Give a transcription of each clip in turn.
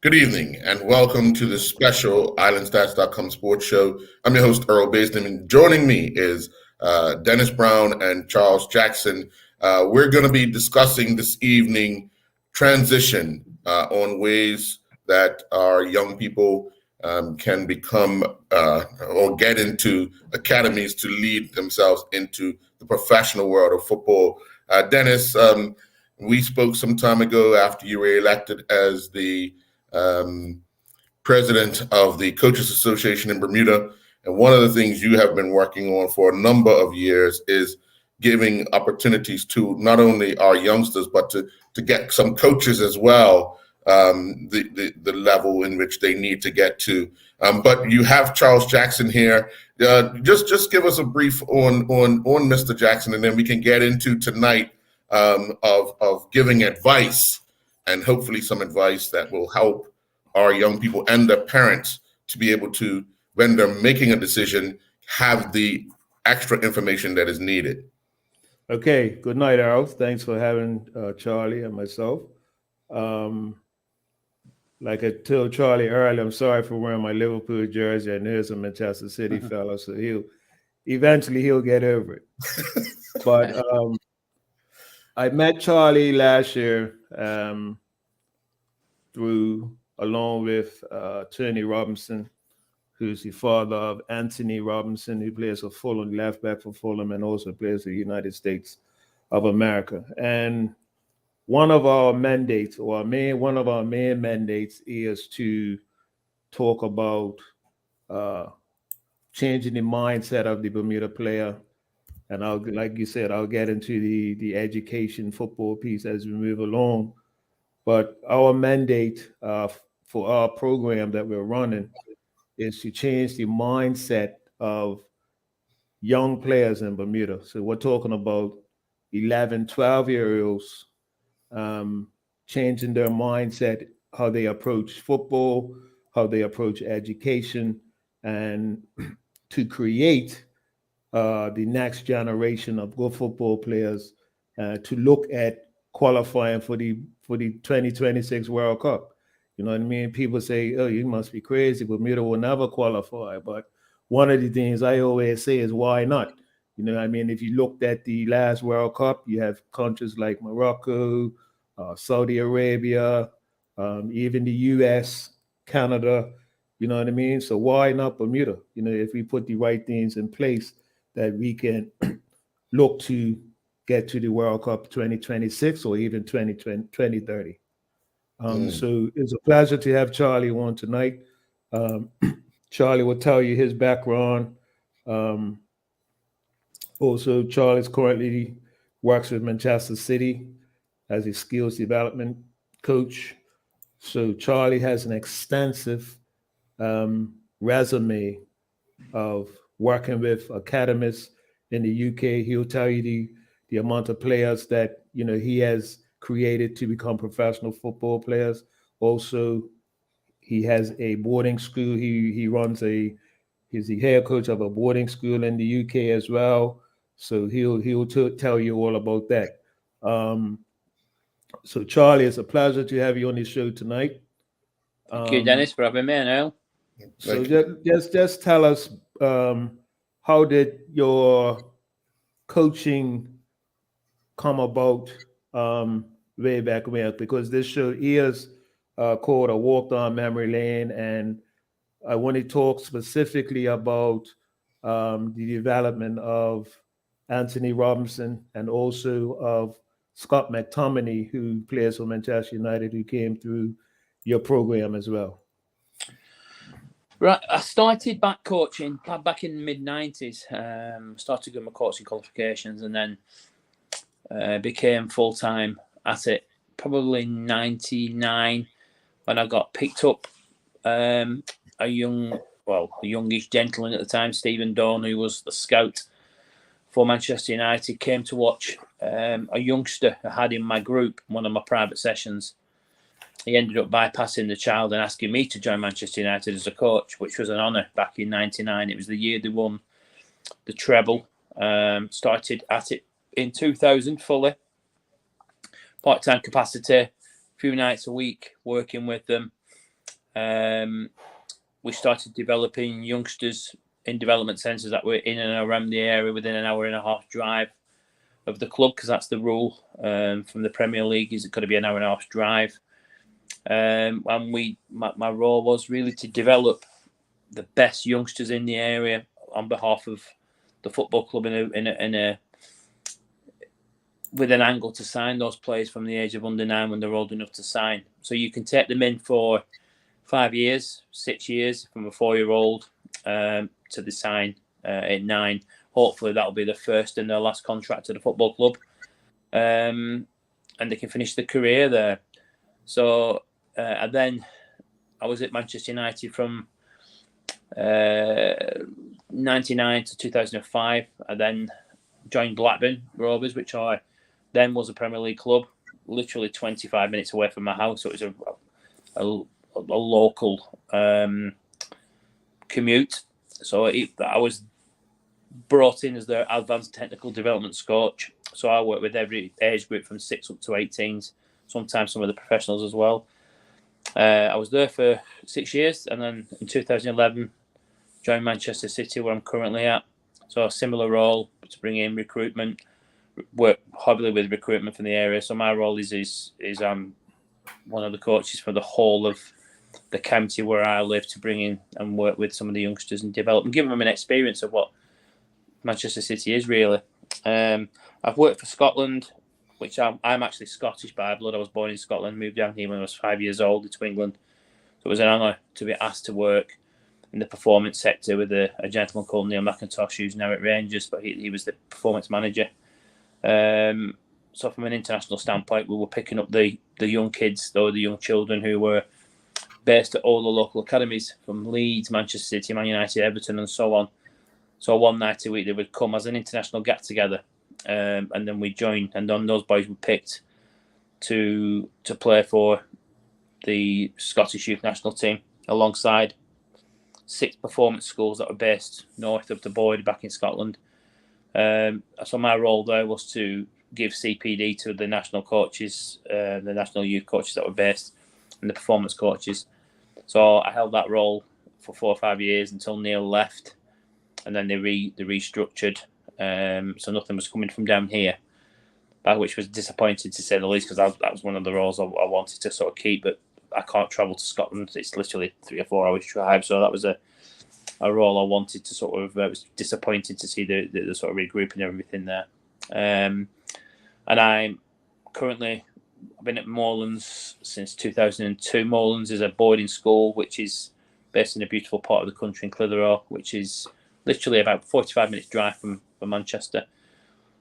Good evening and welcome to the special IslandStats.com sports show. I'm your host, Earl Basden, and joining me is Dennis Brown and Charles Jackson. We're going to be discussing this evening transition on ways that our young people can become or get into academies to lead themselves into the professional world of football. Dennis, we spoke some time ago after you were elected as the president of the Coaches Association in Bermuda. And one of the things you have been working on for a number of years is giving opportunities to not only our youngsters, but to get some coaches as well, the level in which they need to get to. But you have Charles Jackson here. Just give us a brief on Mr. Jackson, and then we can get into tonight of giving advice, and hopefully some advice that will help our young people and their parents to be able to, when they're making a decision, have the extra information that is needed. Okay, good night, Earl. Thanks for having Charlie and myself. Like I told Charlie earlier, I'm sorry for wearing my Liverpool jersey. I know he's a Manchester City fellow, so he'll get over it. But I met Charlie last year along with Tony Robinson, who's the father of Anthony Robinson, who plays for Fulham, left back for Fulham, and also plays for the United States of America. And one of our mandates, one of our main mandates, is to talk about changing the mindset of the Bermuda player. And like you said, I'll get into the education football piece as we move along. But our mandate for our program that we're running is to change the mindset of young players in Bermuda. So we're talking about 11, 12-year-olds changing their mindset, how they approach football, how they approach education, and to create the next generation of good football players to look at qualifying for the 2026 World Cup. You know what I mean? People say, oh, you must be crazy. Bermuda will never qualify. But one of the things I always say is, why not? You know, I mean, if you looked at the last World Cup, you have countries like Morocco, Saudi Arabia, even the US, Canada, you know what I mean? So why not Bermuda? You know, if we put the right things in place that we can look to get to the World Cup 2026 or even 2030. So it's a pleasure to have Charlie on tonight. Charlie will tell you his background. Also, Charlie currently works with Manchester City as a skills development coach. So Charlie has an extensive resume of working with academies in the UK. He'll tell you the amount of players that he has created to become professional football players. Also, he has a boarding school. He's the head coach of a boarding school in the UK as well. So he'll tell you all about that. So Charlie, it's a pleasure to have you on this show tonight. Thank you, Dennis, for having me, Earl. So just tell us, how did your coaching come about way back when? Because this show is called A Walk Down Memory Lane, and I want to talk specifically about the development of Anthony Robinson and also of Scott McTominay, who plays for Manchester United, who came through your program as well. Right, I started back coaching back in the mid-90s. Started doing my coaching qualifications and then became full-time at it probably in 99 when I got picked up. A youngish gentleman at the time, Stephen Dawn, who was the scout for Manchester United, came to watch a youngster I had in my group, one of my private sessions. He ended up bypassing the child and asking me to join Manchester United as a coach, which was an honour back in 99. It was the year they won the treble. Started at it in 2000 fully. Part-time capacity, a few nights a week working with them. we started developing youngsters in development centres that were in and around the area within an hour and a half drive of the club, because that's the rule from the Premier League, is it got to be an hour and a half drive. And my role was really to develop the best youngsters in the area on behalf of the football club with an angle to sign those players from the age of under 9 when they're old enough to sign. So you can take them in for 5 years, 6 years, from a 4-year-old to the sign at 9. Hopefully that'll be the first and their last contract at the football club, and they can finish their career there. So and then I was at Manchester United from 99 to 2005. I then joined Blackburn Rovers, which then was a Premier League club, literally 25 minutes away from my house. So it was a local commute. So I was brought in as their advanced technical development coach. So I worked with every age group from 6 up to 18s, sometimes some of the professionals as well. I was there for 6 years, and then in 2011 joined Manchester City, where I'm currently at. So a similar role, to bring in recruitment, work heavily with recruitment from the area. So my role is I'm one of the coaches for the whole of the county where I live, to bring in and work with some of the youngsters and develop and give them an experience of what Manchester City is really. I've worked for Scotland, which I'm actually Scottish by blood. I was born in Scotland, moved down here when I was 5 years old to England. So it was an honour to be asked to work in the performance sector with a gentleman called Neil McIntosh, who's now at Rangers, but he was the performance manager. So from an international standpoint, we were picking up the young kids, though, the young children who were based at all the local academies, from Leeds, Manchester City, Man United, Everton, and so on. So one night a week they would come as an international get-together, and then we joined, and then those boys were picked to play for the Scottish youth national team alongside 6 performance schools that were based north of the border back in Scotland. So my role there was to give CPD to the national coaches, the national youth coaches that were based, and the performance coaches. So I held that role for 4 or 5 years until Neil left, and then they restructured. So nothing was coming from down here, which was disappointing to say the least, because that was one of the roles I wanted to sort of keep. But I can't travel to Scotland; it's literally 3 or 4 hours drive. So that was a role I wanted to sort of. It was disappointing to see the sort of regrouping and everything there. And I'm currently, I've been at Moorlands since 2002. Moorlands is a boarding school which is based in a beautiful part of the country in Clitheroe, which is literally about 45 minutes drive from Manchester,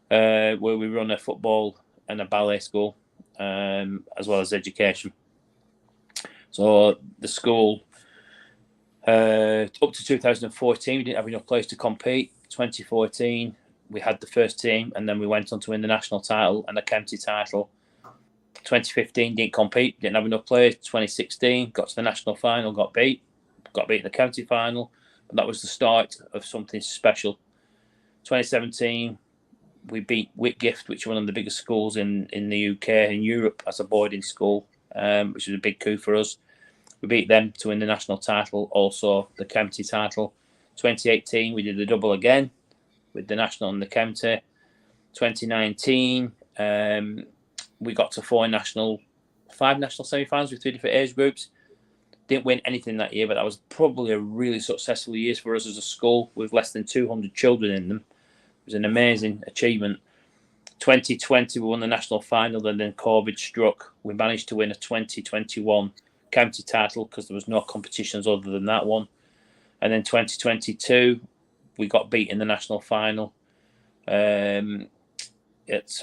where we run a football and a ballet school, as well as education. So the school, up to 2014, we didn't have enough players to compete. 2014, we had the first team, and then we went on to win the national title and the county title. 2015, didn't compete, didn't have enough players. 2016, got to the national final, got beat in the county final. But that was the start of something special. 2017, we beat Whitgift, which is one of the biggest schools in the UK and Europe as a boarding school, which was a big coup for us. We beat them to win the national title, also the county title. 2018, we did the double again with the national and the county. 2019, we got to 5 national semi-finals with 3 different age groups. Didn't win anything that year, but that was probably a really successful year for us as a school with less than 200 children in them. It was an amazing achievement. 2020, we won the national final, and then COVID struck. We managed to win a 2021 county title because there was no competitions other than that one. And then 2022, we got beat in the national final at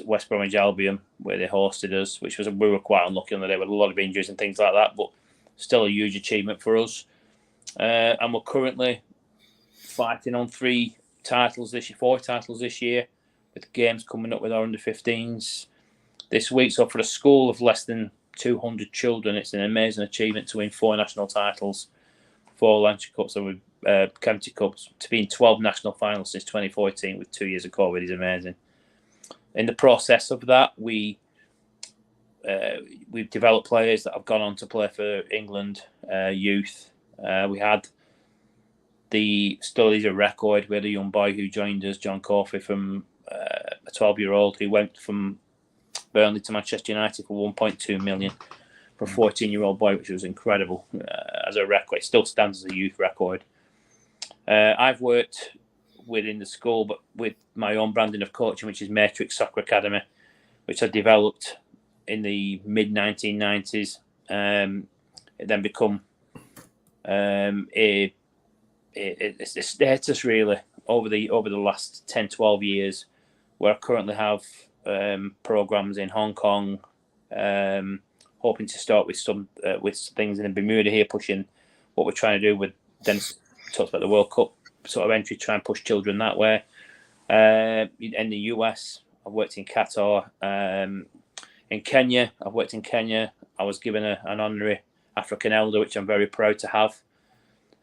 West Bromwich Albion, where they hosted us, we were quite unlucky on the day with a lot of injuries and things like that, but still a huge achievement for us. And we're currently fighting on 4 titles this year, with games coming up with our under-15s this week. So for a school of less than 200 children, it's an amazing achievement to win 4 national titles, 4 Lancashire Cups and county cups. To be in 12 national finals since 2014 with 2 years of COVID is amazing. In the process of that, we we've developed players that have gone on to play for England youth. We had the Studies of Record. We had a young boy who joined us, John Coffey, from a 12-year-old who went from Burnley to Manchester United for 1.2 million for a 14-year-old boy, which was incredible as a record. It still stands as a youth record. I've worked within the school, but with my own branding of coaching, which is Matrix Soccer Academy, which I developed in the mid-1990s. It then become a status really over the last 10-12 years, where I currently have programs in Hong Kong, hoping to start with some with things in Bermuda here, pushing what we're trying to do with Dennis talks about the World Cup sort of entry, try and push children that way. In the US, I've worked in Qatar. In Kenya, I've worked in Kenya. I was given an honorary African Elder, which I'm very proud to have.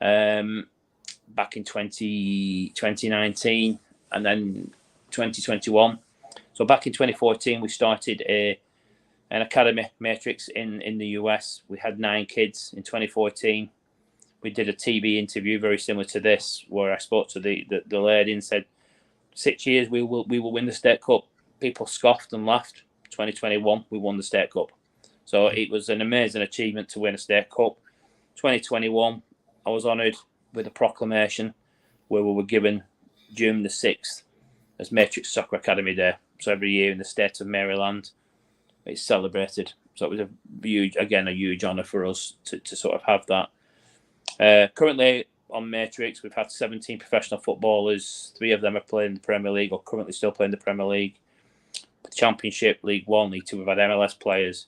Back in 2019 and then 2021. So back in 2014, we started an academy, Matrix, in the US. We had 9 kids in 2014. We did a TV interview very similar to this, where I spoke to the lady and said, 6 years we will win the State Cup. People scoffed and laughed. 2021, we won the State Cup. So it was an amazing achievement to win a State Cup. 2021, I was honoured with a proclamation where we were given June the 6th as Matrix Soccer Academy Day. So every year in the state of Maryland, it's celebrated. So it was a huge honour for us to sort of have that. Currently on Matrix, we've had 17 professional footballers. 3 of them are playing the Premier League or currently still playing the Premier League. The Championship, League 1, League 2, we've had MLS players.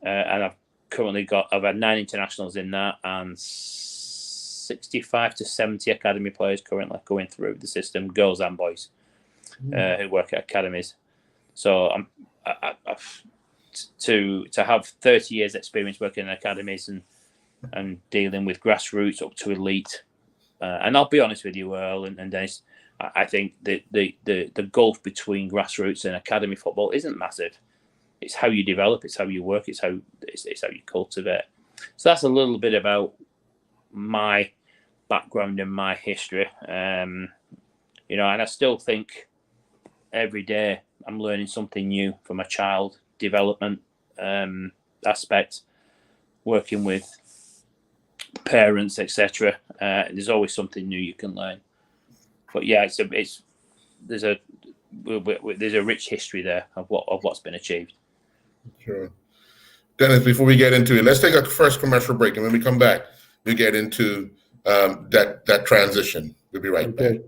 And I've had 9 internationals in that and 65 to 70 academy players currently going through the system, girls and boys, who work at academies. So I've to have 30 years experience working in academies and dealing with grassroots up to elite. And I'll be honest with you, Earl and Dennis, I think the gulf between grassroots and academy football isn't massive. It's how you develop, it's how you work, it's how you cultivate. So that's a little bit about my background and my history. And I still think every day I'm learning something new from a child development aspect, working with parents, etc. There's always something new you can learn. But yeah, there's a rich history there of what's been achieved. Sure. Dennis, before we get into it, let's take a first commercial break, and when we come back, we get into that transition. We'll be right back.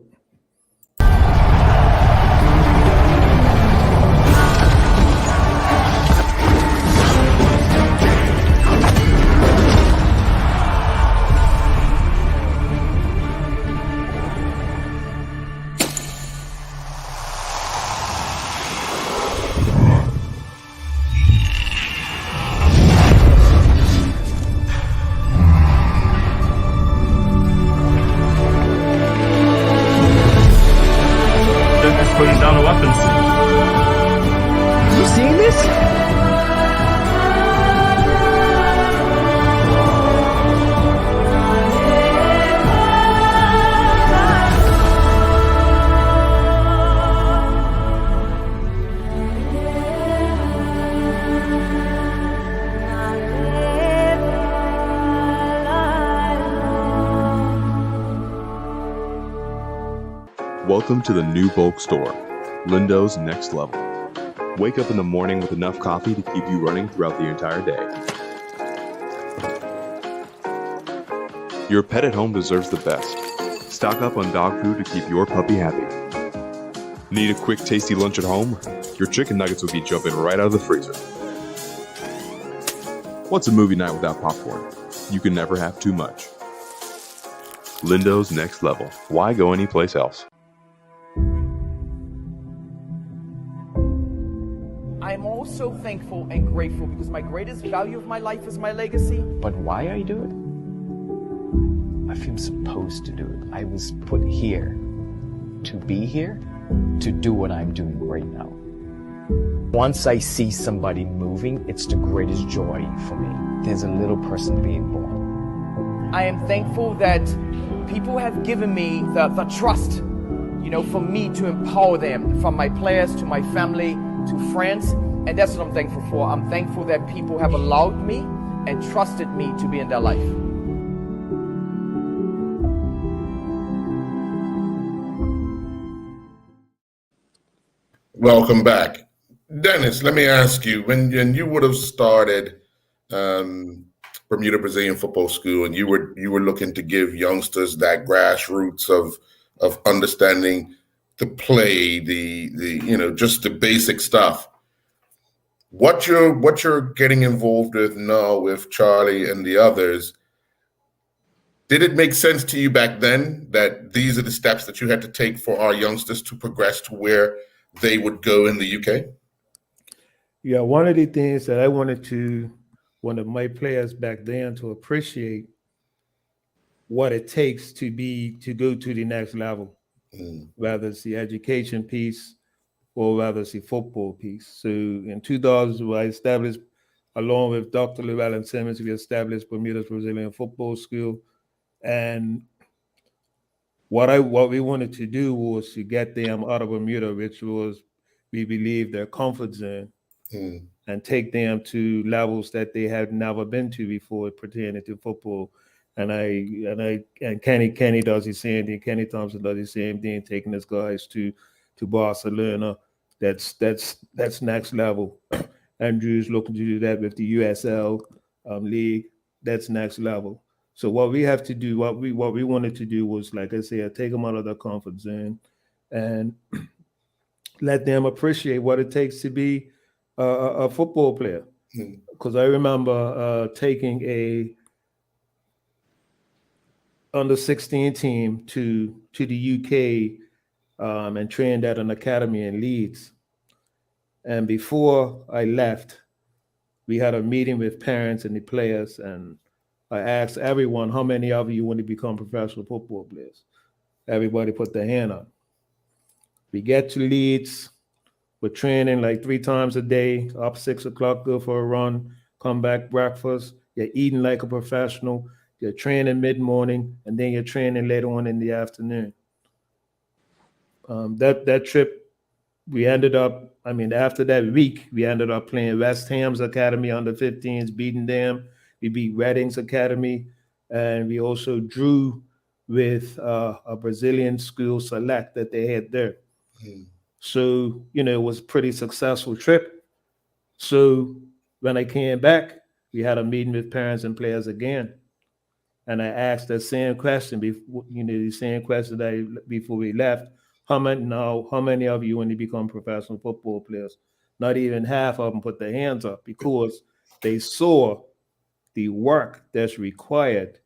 Putting down the weapons. You seeing this? Welcome to the new bulk store, Lindo's Next Level. Wake up in the morning with enough coffee to keep you running throughout the entire day. Your pet at home deserves the best. Stock up on dog food to keep your puppy happy. Need a quick, tasty lunch at home? Your chicken nuggets will be jumping right out of the freezer. What's a movie night without popcorn? You can never have too much. Lindo's Next Level. Why go anyplace else? I'm also thankful and grateful because my greatest value of my life is my legacy. But why I do it? I feel supposed to do it. I was put here to be here, to do what I'm doing right now. Once I see somebody moving, it's the greatest joy for me. There's a little person being born. I am thankful that people have given me the trust, for me to empower them, from my players to my family to friends. And that's what I'm thankful for. I'm thankful that people have allowed me and trusted me to be in their life. Welcome back. Dennis, let me ask you, when you would have started Bermuda Brazilian Football School, and you were looking to give youngsters that grassroots of understanding the play, the just the basic stuff. What you're getting involved with now with Charlie and the others, did it make sense to you back then that these are the steps that you had to take for our youngsters to progress to where they would go in the UK? Yeah, one of the things that I wanted one of my players back then to appreciate what it takes to go to the next level, whether it's the education piece or whether it's the football piece. So in 2000, I established, along with Dr. Llewellyn Simmons, we established Bermuda's Brazilian Football School. And what we wanted to do was to get them out of Bermuda, which was, we believe, their comfort zone, and take them to levels that they had never been to before pertaining to football. And Kenny does the same thing. Kenny Thompson does the same thing, taking his guys to Barcelona. That's next level. Andrew's looking to do that with the USL league. That's next level. So what we have to do, what we wanted to do was, like I said, take them out of their comfort zone and let them appreciate what it takes to be a football player. Because I remember taking a under 16 team to the UK and trained at an academy in Leeds. And before I left, we had a meeting with parents and the players, and I asked everyone, how many of you want to become professional football players? Everybody put their hand up. We get to Leeds, we're training like 3 times a day, up 6 o'clock, go for a run, come back, breakfast, you're eating like a professional, you're training mid-morning, and then you're training later on in the afternoon. That trip, we ended up, after that week, we ended up playing West Ham's Academy under 15s, beating them. We beat Reading's Academy, and we also drew with a Brazilian school select that they had there. So, it was a pretty successful trip. So when I came back, we had a meeting with parents and players again. And I asked that same question, before we left. How many of you want to become professional football players? Not even half of them put their hands up, because they saw the work that's required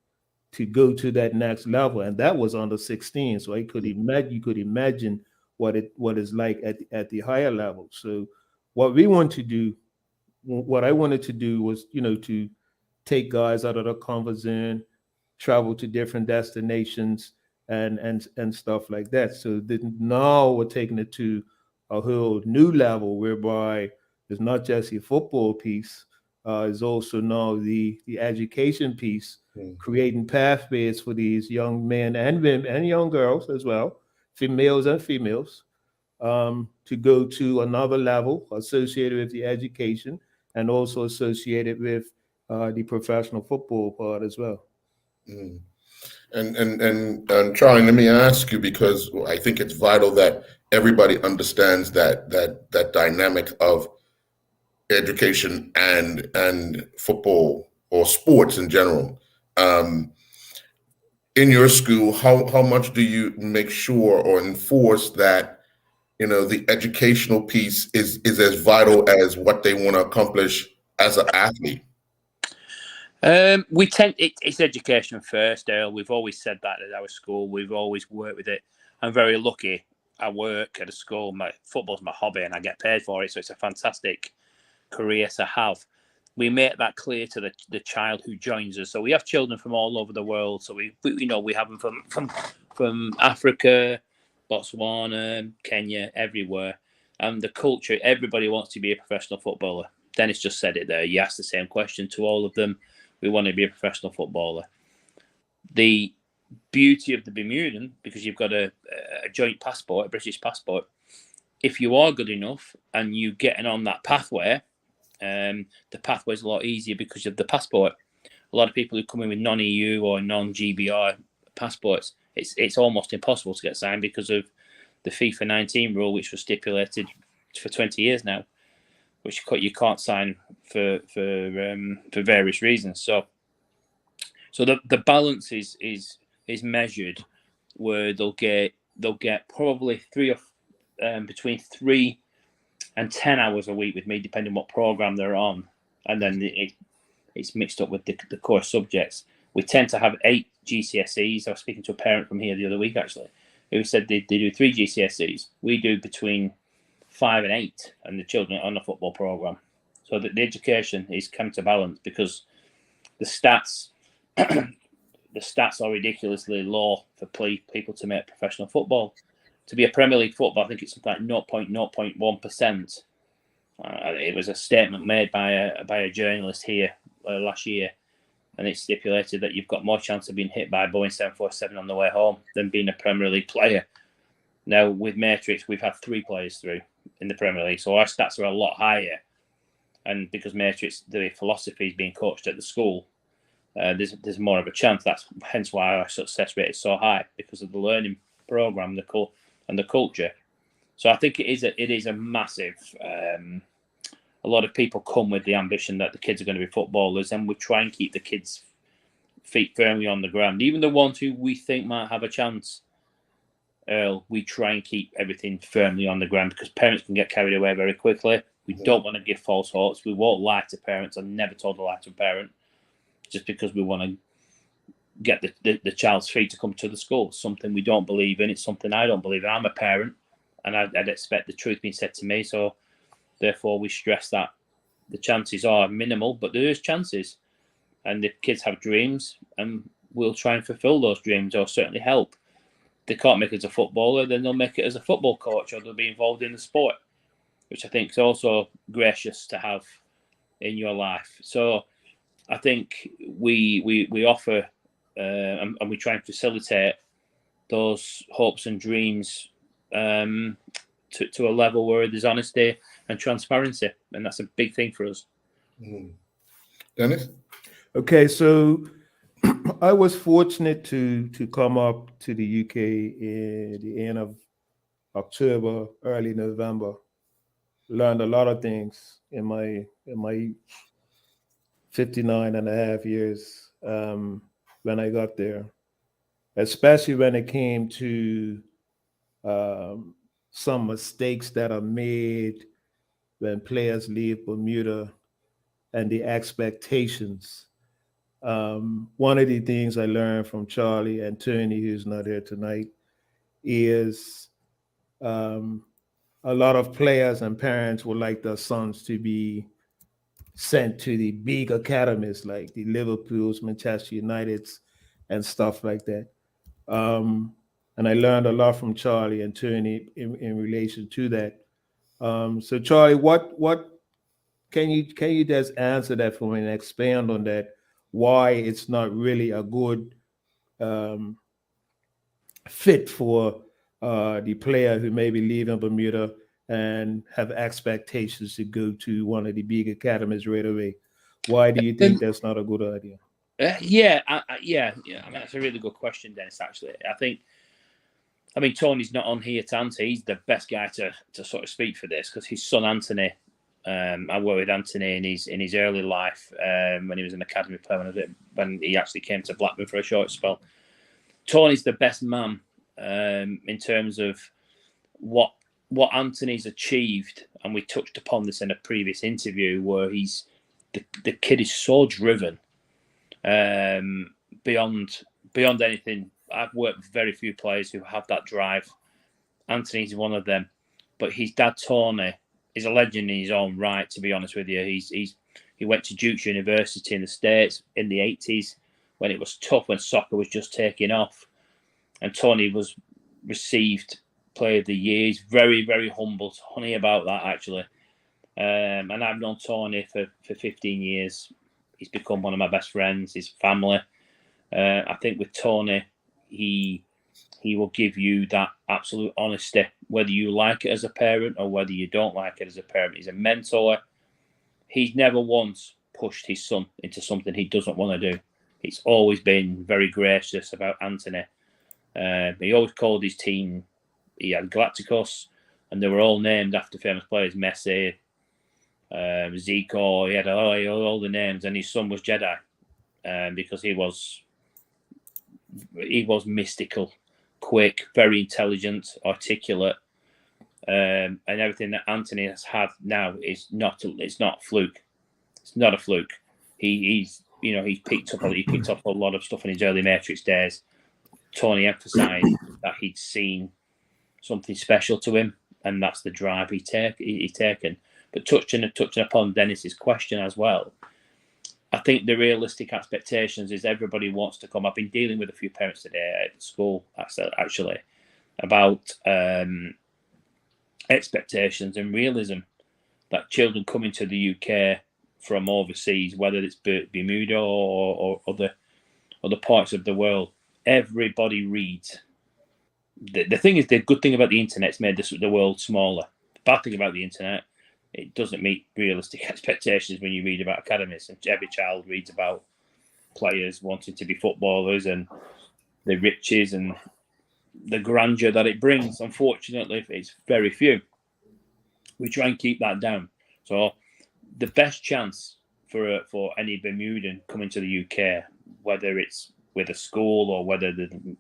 to go to that next level, and that was under 16. So you could imagine what is like at the higher level. So what I wanted to do was, to take guys out of the comfort zone, travel to different destinations, and stuff like that. So now we're taking it to a whole new level, whereby it's not just a football piece. Is also now the education piece, creating pathways for these young men and women and young girls as well, males and females, to go to another level associated with the education, and also associated with the professional football part as well. And Charlie, let me ask you, because I think it's vital that everybody understands that dynamic of education and football or sports in general. In your school, how much do you make sure or enforce that the educational piece is as vital as what they want to accomplish as an athlete? It's education first, Earl. We've always said that at our school. We've always worked with it. I'm very lucky. I work at a school. My football's my hobby, and I get paid for it. So it's a fantastic career to have. We make that clear to the child who joins us. So we have children from all over the world. So we have them from Africa, Botswana, Kenya, everywhere. and the culture. Everybody wants to be a professional footballer. Dennis just said it there. You asked the same question to all of them. We want to be a professional footballer. The beauty of the Bermudan, because you've got a joint passport, a British passport, if you are good enough and you getting on that pathway, the pathway's a lot easier because of the passport. A lot of people who come in with non-EU or non-GBR passports, it's almost impossible to get signed because of the FIFA 19 rule, which was stipulated for 20 years now, which you can't sign for various reasons. So the balance is measured where they'll get probably between 3 and 10 hours a week with me, depending what program they're on, and then it's mixed up with the core subjects. We tend to have 8 GCSEs. I was speaking to a parent from here the other week actually, who said they do 3 GCSEs. We do between 5 and 8, and the children are on a football program. So the education is counterbalanced because the stats are ridiculously low for people to make professional football. To be a Premier League football, I think it's something like 0.1%. It was a statement made by a journalist here last year, and it stipulated that you've got more chance of being hit by a Boeing 747 on the way home than being a Premier League player. Now, with Matrix, we've had 3 players through in the Premier League, so our stats are a lot higher. And because Matrix, the philosophy is being coached at the school, there's more of a chance. That's hence why our success rate is so high, because of the learning program, and the culture. So I think it is a massive. A lot of people come with the ambition that the kids are going to be footballers, and we try and keep the kids' feet firmly on the ground. Even the ones who we think might have a chance, Earl, we try and keep everything firmly on the ground, because parents can get carried away very quickly. We don't want to give false hopes. We won't lie to parents. I've never told a lie to a parent just because we want to get the child's feet to come to the school. Something we don't believe in. It's something I don't believe in. I'm a parent, and I'd expect the truth being said to me. So therefore, we stress that the chances are minimal, but there is chances. And the kids have dreams, and we'll try and fulfill those dreams, or certainly help. If they can't make it as a footballer, then they'll make it as a football coach, or they'll be involved in the sport, which I think is also gracious to have in your life. So I think we offer and we try and facilitate those hopes and dreams to a level where there's honesty and transparency, and that's a big thing for us. Dennis? Okay, so I was fortunate to come up to the UK in the end of October, early November. Learned a lot of things in my 59 and a half years when I got there, especially when it came to some mistakes that are made when players leave Bermuda and the expectations. One of the things I learned from Charlie and Tony, who's not here tonight, is a lot of players and parents would like their sons to be sent to the big academies like the Liverpools, Manchester Uniteds, and stuff like that. And I learned a lot from Charlie and Tony in relation to that. So Charlie, what can you just answer that for me and expand on that? Why it's not really a good fit for the player who may be leaving Bermuda and have expectations to go to one of the big academies right away? Why do you think that's not a good idea? Yeah. I mean, that's a really good question, Dennis. Actually, I mean, Tony's not on here to answer. He's the best guy to sort of speak for this, because his son Anthony. I worked with Anthony in his early life when he was an academy player, when he actually came to Blackburn for a short spell. Tony's the best man in terms of what Anthony's achieved, and we touched upon this in a previous interview, where the kid is so driven beyond anything. I've worked with very few players who have that drive. Anthony's one of them, but his dad Tony is a legend in his own right. To be honest with you, he went to Duke's University in the States in the 80s when it was tough, when soccer was just taking off, and Tony was received Player of the Year. He's very, very humble, honey about that, actually. And I've known Tony for 15 years. He's become one of my best friends, his family. I think with Tony, he will give you that absolute honesty, whether you like it as a parent or whether you don't like it as a parent. He's a mentor. He's never once pushed his son into something he doesn't want to do. He's always been very gracious about Anthony. He always called his team, he had Galacticos, and they were all named after famous players, Messi, Zico, he had all the names, and his son was Jedi, because he was mystical, quick, very intelligent, articulate, and everything that Anthony has had now is not. It's not a fluke. It's not a fluke. He's picked up a lot of stuff in his early Matrix days. Tony emphasised that he'd seen something special to him, and that's the drive he'd taken. But touching upon Dennis's question as well, I think the realistic expectations is everybody wants to come. I've been dealing with a few parents today at school, actually, about expectations and realism that children coming to the UK from overseas, whether it's Bermuda or other parts of the world, everybody reads. The thing is, the good thing about the internet's made the world smaller. The bad thing about the internet, it doesn't meet realistic expectations when you read about academies. And every child reads about players wanting to be footballers and the riches and the grandeur that it brings. Unfortunately, it's very few. We try and keep that down. So the best chance for any Bermudan coming to the UK, whether it's with a school or whether the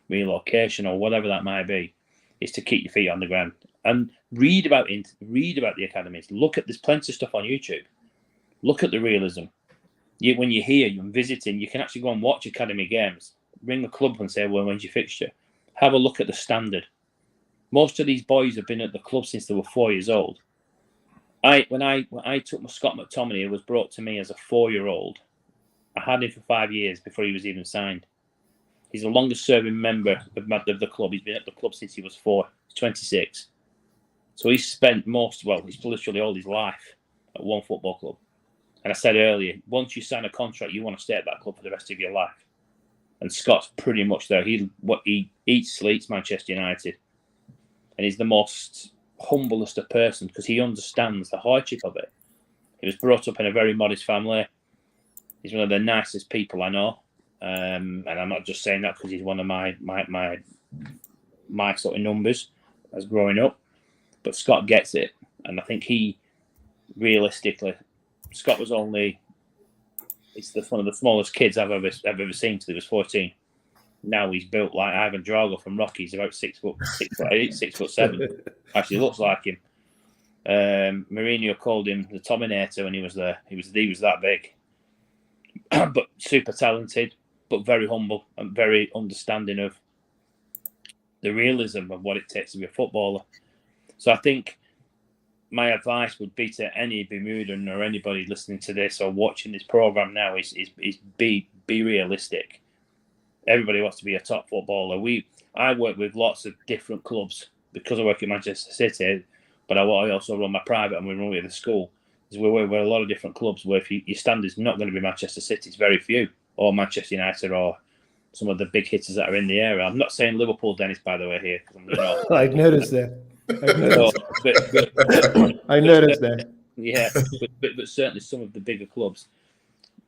relocation or whatever that might be, is to keep your feet on the ground and read about the academies. There's plenty of stuff on YouTube. Look at the realism. When you're here, you're visiting, you can actually go and watch academy games. Ring the club and say, well, when's your fixture? Have a look at the standard. Most of these boys have been at the club since they were 4 years old. When I took Scott McTominay, who was brought to me as a 4-year-old, I had him for 5 years before he was even signed. He's the longest serving member of the club. He's been at the club since he was 4. He's 26. So he's spent he's literally all his life at one football club. And I said earlier, once you sign a contract, you want to stay at that club for the rest of your life. And Scott's pretty much there. He eats, sleeps Manchester United. And he's the most humblest of person because he understands the hardship of it. He was brought up in a very modest family. He's one of the nicest people I know. And I'm not just saying that because he's one of my sort of numbers as growing up. But Scott gets it. And I think realistically, Scott was he's one of the smallest kids I've ever seen till he was 14. Now he's built like Ivan Drago from Rocky. He's about 6'8", 6'7". Actually looks like him. Mourinho called him the Tominator when he was there. He was that big. But super talented, but very humble and very understanding of the realism of what it takes to be a footballer. So I think my advice would be to any Bermudan or anybody listening to this or watching this program now is be realistic. Everybody wants to be a top footballer. I work with lots of different clubs because I work at Manchester City, but I also run my private and we run with the school. We work with a lot of different clubs where if your standard's not going to be Manchester City, it's very few, or Manchester United, or some of the big hitters that are in the area. I'm not saying Liverpool, Dennis, by the way, here. I noticed that. I noticed that. Yeah, but certainly some of the bigger clubs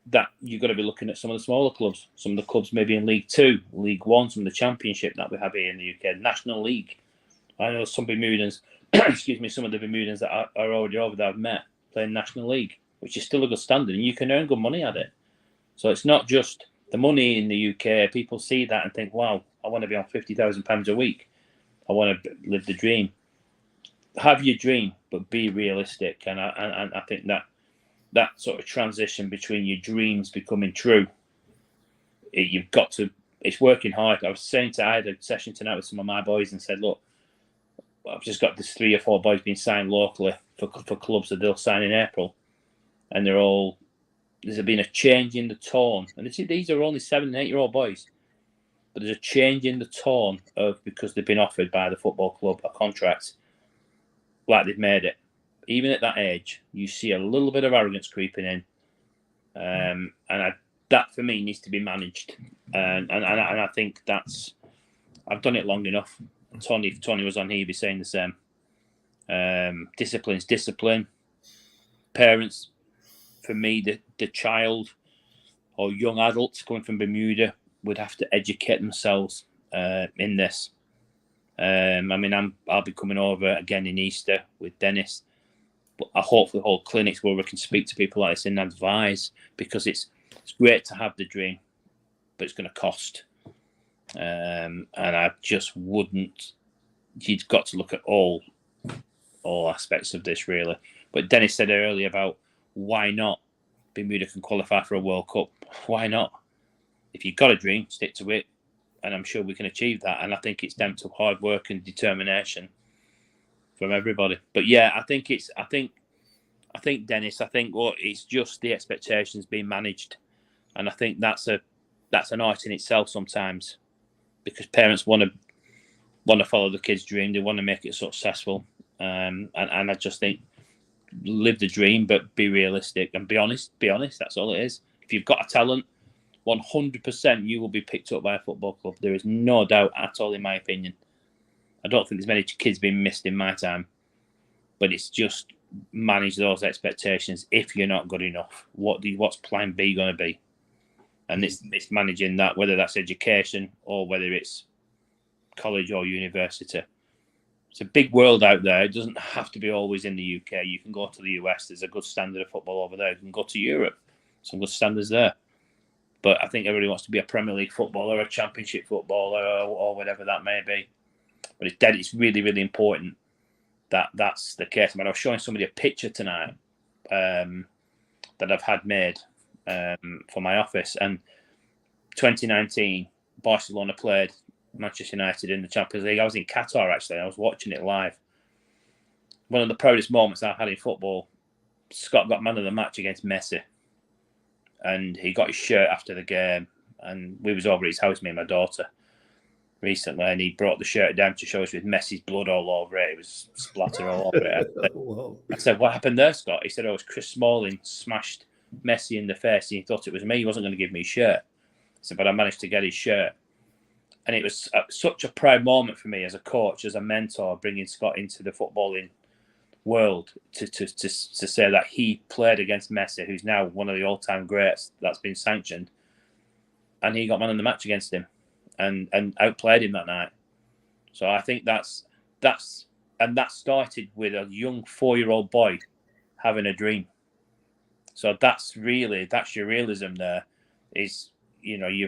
that you've got to be looking at some of the smaller clubs. Some of the clubs maybe in League 2, League 1, some of the Championship that we have here in the UK, National League. I know some Bermudans, some of the Bermudans that are already over there I've met playing National League, which is still a good standard, and you can earn good money at it. So it's not just the money in the UK. People see that and think, wow, I want to be on £50,000 a week. I want to live the dream. Have your dream, but be realistic. And I think that sort of transition between your dreams becoming true, it's working hard. I had a session tonight with some of my boys and said, look, I've just got this 3 or 4 boys being signed locally for clubs that they'll sign in April. And there's been a change in the tone. And these are only 7 and 8-year-old boys. but there's a change in the tone of because they've been offered by the football club a contract like they've made it. Even at that age, you see a little bit of arrogance creeping in, and that for me needs to be managed. And I think that's I've done it long enough. Tony was on here, he'd be saying the same. Discipline's discipline. Parents, for me, the child or young adults coming from Bermuda would have to educate themselves in this. I mean, I'll be coming over again in Easter with Dennis. But I hopefully hold clinics where we can speak to people like this and advise, because it's great to have the dream, but it's going to cost. And I just wouldn't. You've got to look at all aspects of this, really. But Dennis said earlier about why not Bermuda can qualify for a World Cup. Why not? If you've got a dream, stick to it, and I'm sure we can achieve that. And I think it's down to hard work and determination from everybody. But yeah, I think Dennis. I think it's just the expectations being managed, and I think that's an art in itself sometimes, because parents want to follow the kid's dream. They want to make it successful, and I just think live the dream, but be realistic and be honest. Be honest. That's all it is. If you've got a talent, 100% you will be picked up by a football club. There is no doubt at all, in my opinion. I don't think there's many kids being missed in my time, but it's just manage those expectations. If you're not good enough, what's plan B going to be? And it's managing that, whether that's education or whether it's college or university. It's a big world out there. It doesn't have to be always in the UK. You can go to the US. There's a good standard of football over there. You can go to Europe. Some good standards there. But I think everybody wants to be a Premier League footballer, a Championship footballer, or whatever that may be. But it's really, really important that that's the case. I mean, I was showing somebody a picture tonight that I've had made for my office. And 2019, Barcelona played Manchester United in the Champions League. I was in Qatar, actually. I was watching it live. One of the proudest moments I've had in football, Scott got man of the match against Messi. And he got his shirt after the game. And we was over at his house, me and my daughter, recently. And he brought the shirt down to show us with Messi's blood all over it. It was splatter all over it. I said, what happened there, Scott? He said, it was Chris Smalling smashed Messi in the face. And he thought it was me. He wasn't going to give me his shirt. I said, but I managed to get his shirt. And it was such a proud moment for me as a coach, as a mentor, bringing Scott into the footballing world to say that he played against Messi, who's now one of the all-time greats that's been sanctioned, and he got man of the match against him and outplayed him that night. So I think that started with a young 4-year-old boy having a dream. So that's your realism there. Is, you know, you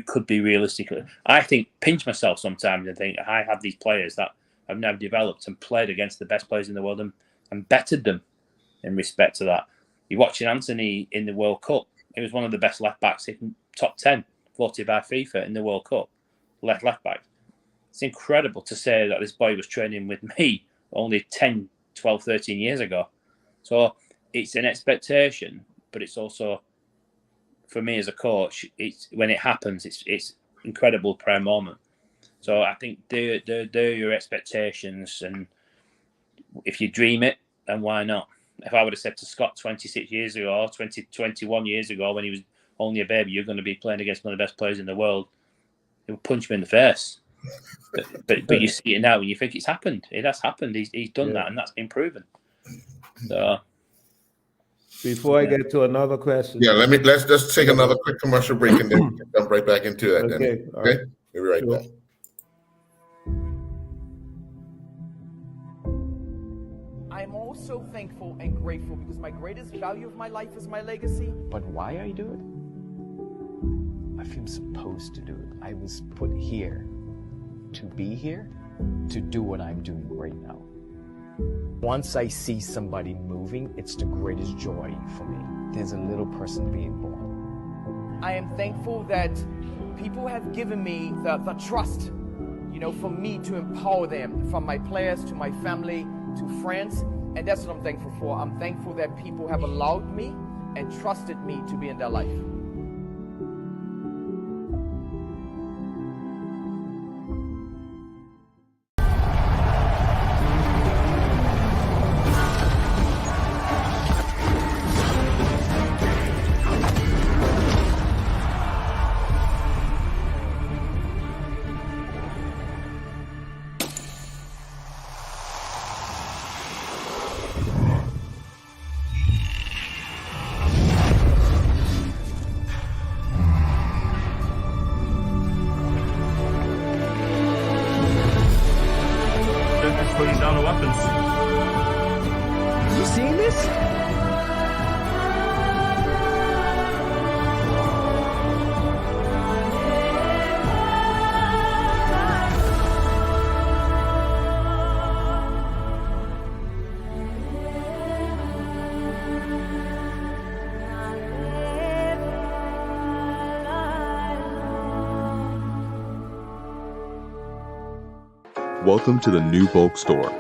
could be realistic. I think, pinch myself sometimes and think I have these players that have now developed and played against the best players in the world and bettered them in respect to that. You're watching Anthony in the World Cup. He was one of the best left backs, top 10 voted by FIFA in the World Cup, left back. It's incredible to say that this boy was training with me only 10, 12, 13 years ago. So it's an expectation, but it's also, for me as a coach, it's when it happens, it's incredible proud moment. So I think they're your expectations, and if you dream it, then why not? If I would have said to Scott 26 years ago, or 21 years ago, when he was only a baby, you're going to be playing against one of the best players in the world, he would punch me in the face. But you see it now and you think it's happened. It has happened. He's done that, and that's been proven. So. Before I get to another question. Yeah, let's just take another quick commercial break and then jump right back into that. Okay. Then. Okay? We'll be right back. I'm also thankful and grateful because my greatest value of my life is my legacy. But why I do it? I feel supposed to do it. I was put here to be here, to do what I'm doing right now. Once I see somebody moving, it's the greatest joy for me. There's a little person being born. I am thankful that people have given me the trust, you know, for me to empower them, from my players to my family to friends. And that's what I'm thankful for. I'm thankful that people have allowed me and trusted me to be in their life. Welcome to the new bulk store,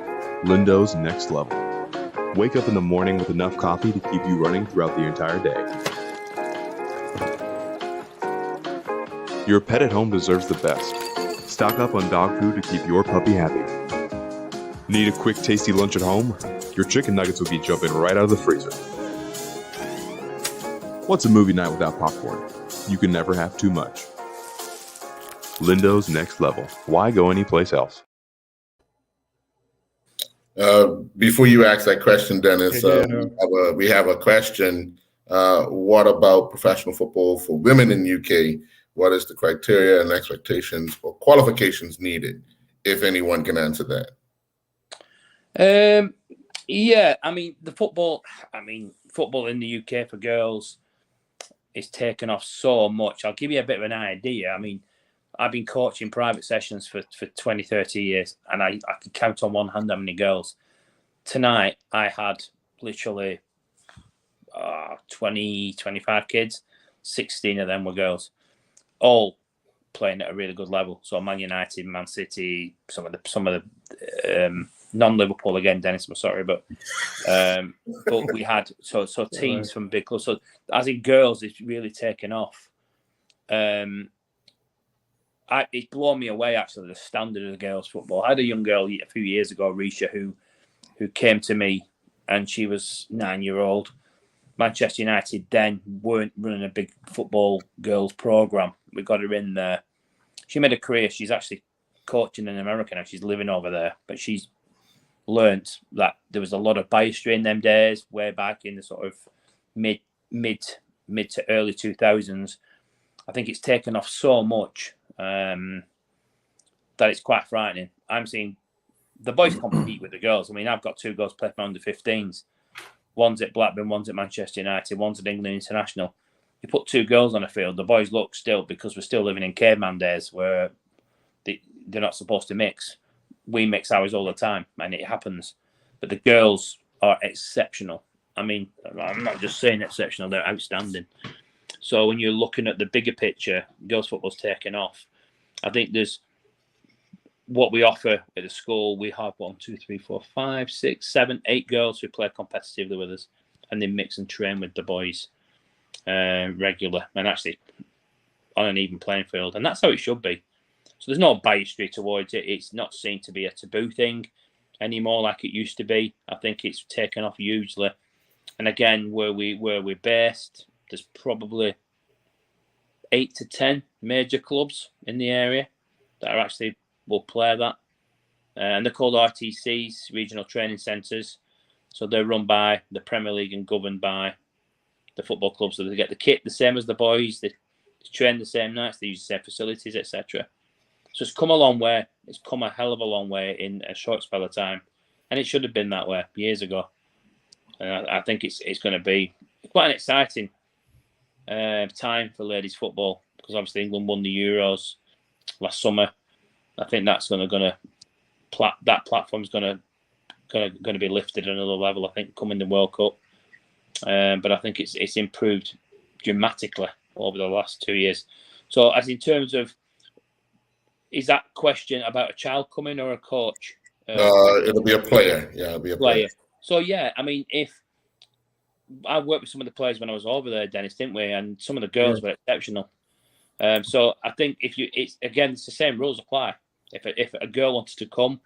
Lindo's Next Level. Wake up in the morning with enough coffee to keep you running throughout the entire day. Your pet at home deserves the best. Stock up on dog food to keep your puppy happy. Need a quick, tasty lunch at home? Your chicken nuggets will be jumping right out of the freezer. What's a movie night without popcorn? You can never have too much. Lindo's Next Level. Why go anyplace else? Before you ask that question, Dennis, we have a question. What about professional football for women in UK? What is the criteria and expectations or qualifications needed, if anyone can answer that? Yeah, football in the UK for girls is taken off so much. I'll give you a bit of an idea. I've been coaching private sessions for 20, 30 years, and I can count on one hand how many girls. Tonight, I had literally 20, 25 kids. 16 of them were girls, all playing at a really good level. So Man United, Man City, some of the non-Liverpool again, Dennis, I'm sorry, but we had so teams from big clubs. So as in girls, it's really taken off. It's blown me away, actually, the standard of the girls' football. I had a young girl a few years ago, Risha, who came to me, and she was 9-year-old. Manchester United then weren't running a big football girls program. We got her in there. She made a career. She's actually coaching in America now. She's living over there, but she's learnt that there was a lot of biastry in them days, way back in the sort of mid to early 2000s. I think it's taken off so much that it's quite frightening. I'm seeing the boys compete with the girls. I've got 2 girls playing for under 15s. One's at Blackburn, one's at Manchester United, one's at England International. You put 2 girls on a field, the boys look still, because we're still living in caveman days where they're not supposed to mix. We mix ours all the time, and it happens. But the girls are exceptional. I'm not just saying exceptional, they're outstanding. So when you're looking at the bigger picture, girls' football's taken off. I think there's what we offer at the school. We have 1, 2, 3, 4, 5, 6, 7, 8 girls who play competitively with us, and they mix and train with the boys regular, and actually on an even playing field. And that's how it should be. So there's no biastry towards it. It's not seen to be a taboo thing anymore like it used to be. I think it's taken off hugely. And again, where we're based, there's probably 8 to 10 major clubs in the area that are actually will play that. And they're called RTCs, Regional Training Centres. So they're run by the Premier League and governed by the football clubs. So they get the kit the same as the boys. They train the same nights. They use the same facilities, etc. So it's come a long way. It's come a hell of a long way in a short spell of time. And it should have been that way years ago. And I think it's going to be quite an exciting time for ladies football, because obviously England won the Euros last summer. I think that's that platform's going to be lifted another level, I think, coming the World Cup. But I think it's improved dramatically over the last 2 years. So as in terms of, is that question about a child coming or a coach? It'll be a player. Yeah, it'll be a player. So yeah, if I worked with some of the players when I was over there, Dennis, didn't we? And some of the girls were exceptional. So I think it's the same rules apply. If a girl wants to come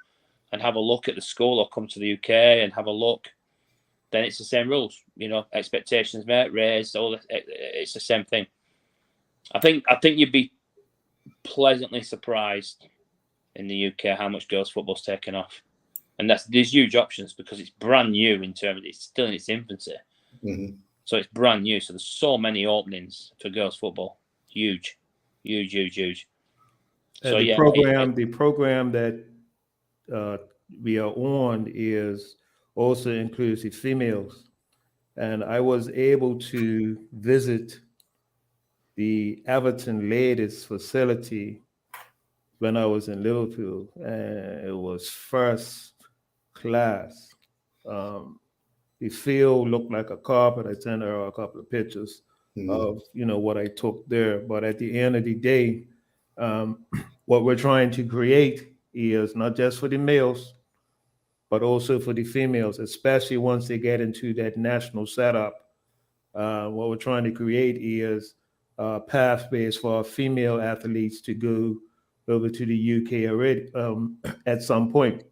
and have a look at the school or come to the UK and have a look, then it's the same rules. Expectations met, raised, all that. It's the same thing. I think you'd be pleasantly surprised in the UK how much girls' football's taken off, and there's huge options because it's brand new in terms of it's still in its infancy. Mm-hmm. So it's brand new. So there's so many openings for girls' football. Huge. So the program that we are on is also inclusive females, and I was able to visit the Everton ladies facility when I was in Liverpool, and it was first class. The field looked like a carpet. I sent her a couple of pictures of what I took there. But at the end of the day, what we're trying to create is not just for the males, but also for the females, especially once they get into that national setup. What we're trying to create is pathways for our female athletes to go over to the UK already at some point.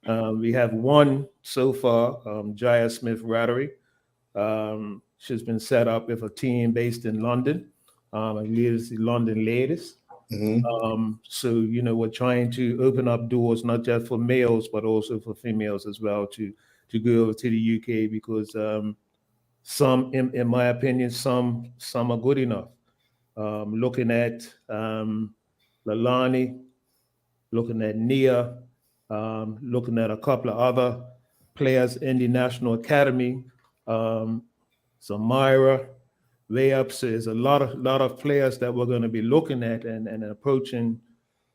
We have one so far, Jaya Smith Rattery. She's been set up with a team based in London. I believe it's the London Ladies. So, we're trying to open up doors, not just for males, but also for females as well to go over to the UK, because some, in my opinion, some are good enough. Looking at Lalani, looking at Nia, looking at a couple of other players in the National Academy, Samira, way up. So there's a lot of players that we're going to be looking at and approaching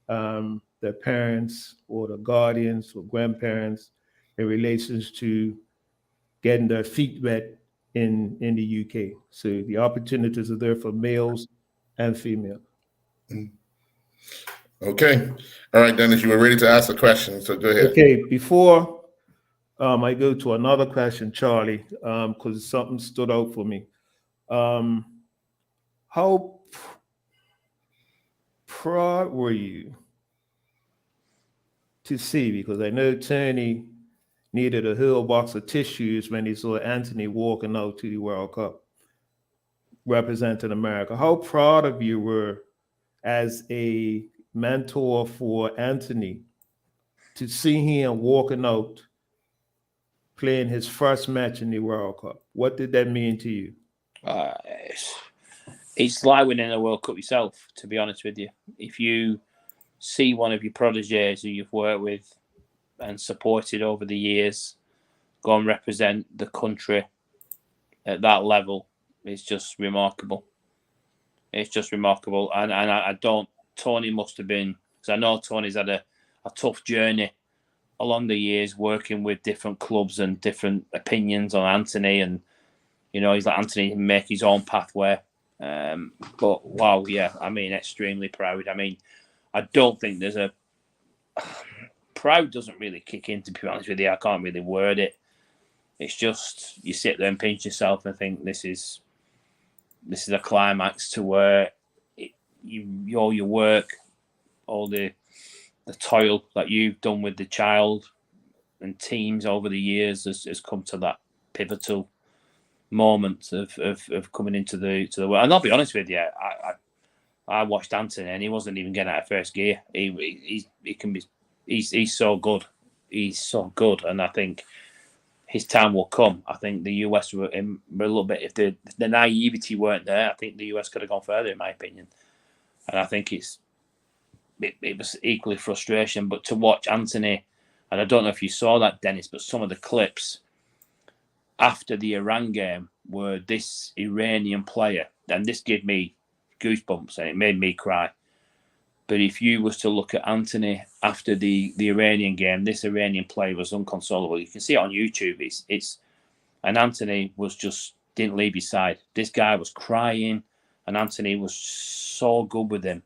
their parents or the guardians or grandparents in relations to getting their feet wet in the UK. So the opportunities are there for males and females. Okay. All right, Dennis, you were ready to ask a question, so go ahead. Okay, before I go to another question, Charlie, because something stood out for me. How proud were you to see, because I know Tony needed a whole box of tissues when he saw Anthony walking out to the World Cup representing America. How proud of you were as a mentor for Anthony to see him walking out playing his first match in the World Cup? What did that mean to you? It's like winning a World Cup yourself, to be honest with you. If you see one of your protégés who you've worked with and supported over the years go and represent the country at that level, it's just remarkable. It's just remarkable. And I don't, Tony must have been, because I know Tony's had a tough journey along the years working with different clubs and different opinions on Anthony, and he's let Anthony make his own pathway. But wow, yeah, I mean, extremely proud. I mean, I don't think there's a proud doesn't really kick in, to be honest with you. I can't really word it. It's just you sit there and pinch yourself and think this is a climax to where all your work, all the toil that you've done with the child and teams over the years has come to that pivotal moment of coming into the world. And I'll be honest with you, I watched Anthony and he wasn't even getting out of first gear. He's so good. He's so good, and I think his time will come. I think the US were a little bit, if the naivety weren't there, I think the US could have gone further, in my opinion. And I think it was equally frustration. But to watch Anthony, and I don't know if you saw that, Dennis, but some of the clips after the Iran game were this Iranian player, and this gave me goosebumps and it made me cry. But if you was to look at Anthony after the Iranian game, this Iranian player was inconsolable. You can see it on YouTube. And Anthony didn't leave his side. This guy was crying, and Anthony was so good with him.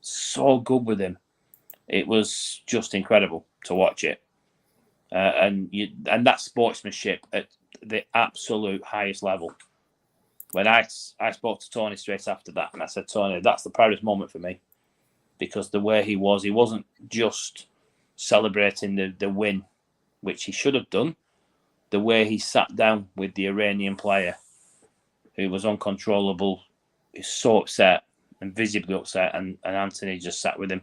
So good with him. It was just incredible to watch it. And that sportsmanship at the absolute highest level. When I spoke to Tony straight after that, and I said, Tony, that's the proudest moment for me. Because the way he wasn't just celebrating the win, which he should have done. The way he sat down with the Iranian player, who was uncontrollable, is so upset and visibly upset, and Anthony just sat with him.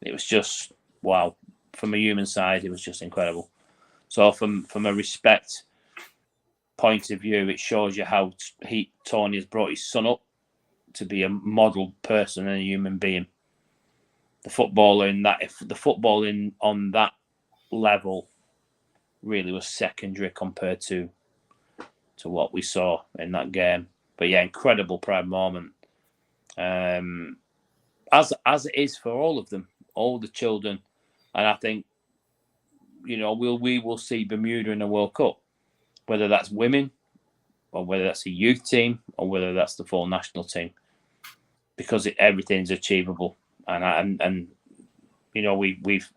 It was just, wow. From a human side, it was just incredible. So from a respect point of view, it shows you how Tony has brought his son up to be a model person and a human being. The footballing on that level really was secondary compared to what we saw in that game. But yeah, incredible proud moment. As it is for all of them, all the children, and I think we will see Bermuda in a World Cup, whether that's women or whether that's a youth team or whether that's the full national team, because everything's achievable. And we've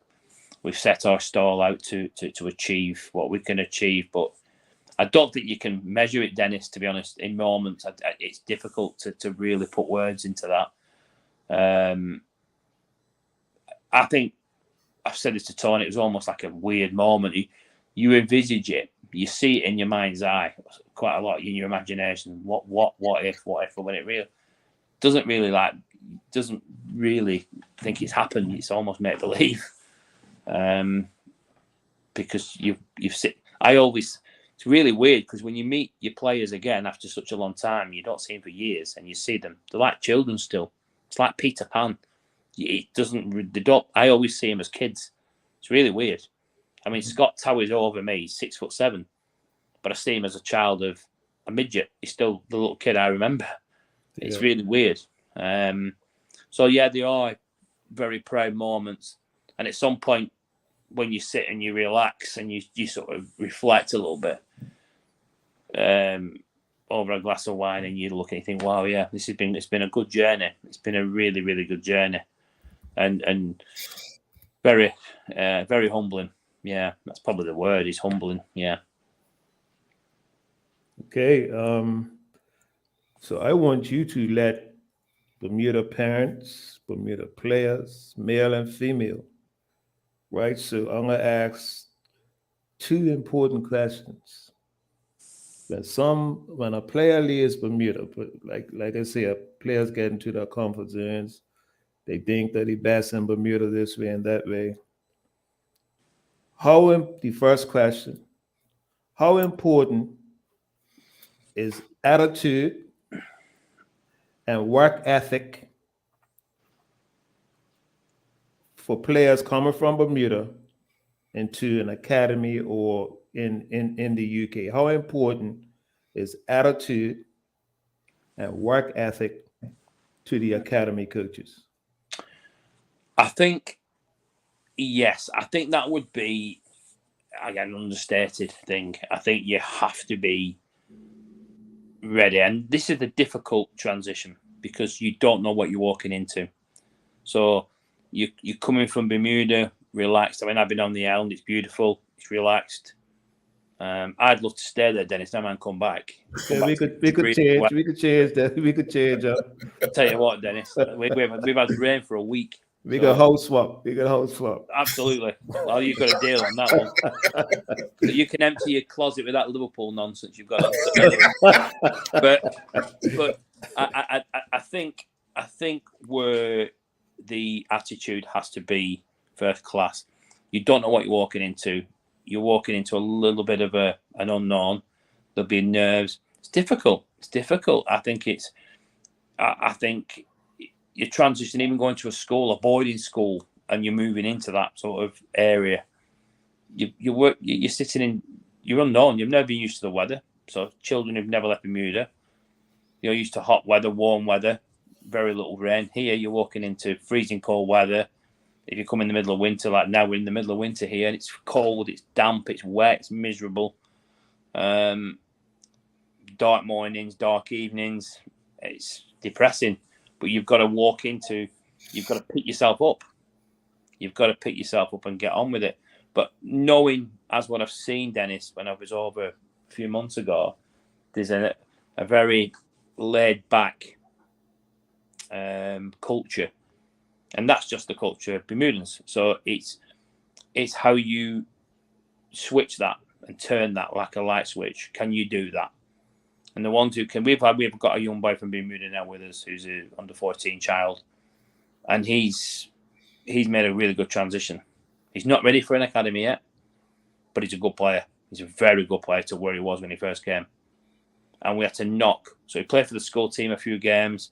we've set our stall out to achieve what we can achieve. But I don't think you can measure it, Dennis, to be honest. In moments, it's difficult to really put words into that. I think I've said this to Tony, it was almost like a weird moment. You envisage it, you see it in your mind's eye quite a lot in your imagination. What if, but when it really doesn't really think it's happened. It's almost make believe, because you've seen. It's really weird because when you meet your players again after such a long time, you don't see them for years, and you see them. They're like children still. It's like Peter Pan. It doesn't. They don't. I always see them as kids. It's really weird. I mean, Scott towers over me. He's 6'7", but I see him as a child of a midget. He's still the little kid I remember. It's really weird. So yeah, they are very proud moments. And at some point, when you sit and you relax and you sort of reflect a little bit over a glass of wine, and you look and you think, wow, yeah, it's been a good journey. It's been a really, really good journey, and very, very humbling. Yeah, that's probably the word. Is humbling. Yeah. Okay. So I want you to let Bermuda parents, Bermuda players, male and female, right? So I'm gonna ask two important questions. When a player leaves Bermuda, but like I say, players get into their comfort zones. They think that they're best in Bermuda this way and that way. The first question, how important is attitude and work ethic for players coming from Bermuda into an academy or in the UK? How important is attitude and work ethic to the academy coaches? I think, yes, I think that would be, again, an understated thing. I think you have to be ready. And this is the difficult transition because you don't know what you're walking into. So you're coming from Bermuda, relaxed. I mean, I've been on the island. It's beautiful. It's relaxed. I'd love to stay there, Dennis. No man, come back. We could change. We could change that. We could change up. Tell you what, Dennis, we've had rain for a week. We got house swap. Absolutely. Well, you've got a deal on that one. You can empty your closet with that Liverpool nonsense you've got. But I think where the attitude has to be first class. You don't know what you're walking into. You're walking into a little bit of an unknown. There'll be nerves. It's difficult. I think you're transitioning, even going to a school, a boarding school, and you're moving into that sort of area. You're sitting in, you're unknown. You've never been used to the weather. So children who've never left Bermuda, you're used to hot weather, warm weather, very little rain. Here you're walking into freezing cold weather. If you come in the middle of winter, like now we're in the middle of winter here, and it's cold, it's damp, it's wet, it's miserable. Dark mornings, dark evenings, it's depressing. But you've got to pick yourself up. You've got to pick yourself up and get on with it. But knowing, as what I've seen, Dennis, when I was over a few months ago, there's a very laid back culture. And that's just the culture of Bermudans. So it's how you switch that and turn that like a light switch. Can you do that? And the ones who can, we've got a young boy from Bermuda now with us who's an under 14 child, and he's made a really good transition. He's not ready for an academy yet, but he's a good player. He's a very good player to where he was when he first came. And we had to knock. So he played for the school team a few games.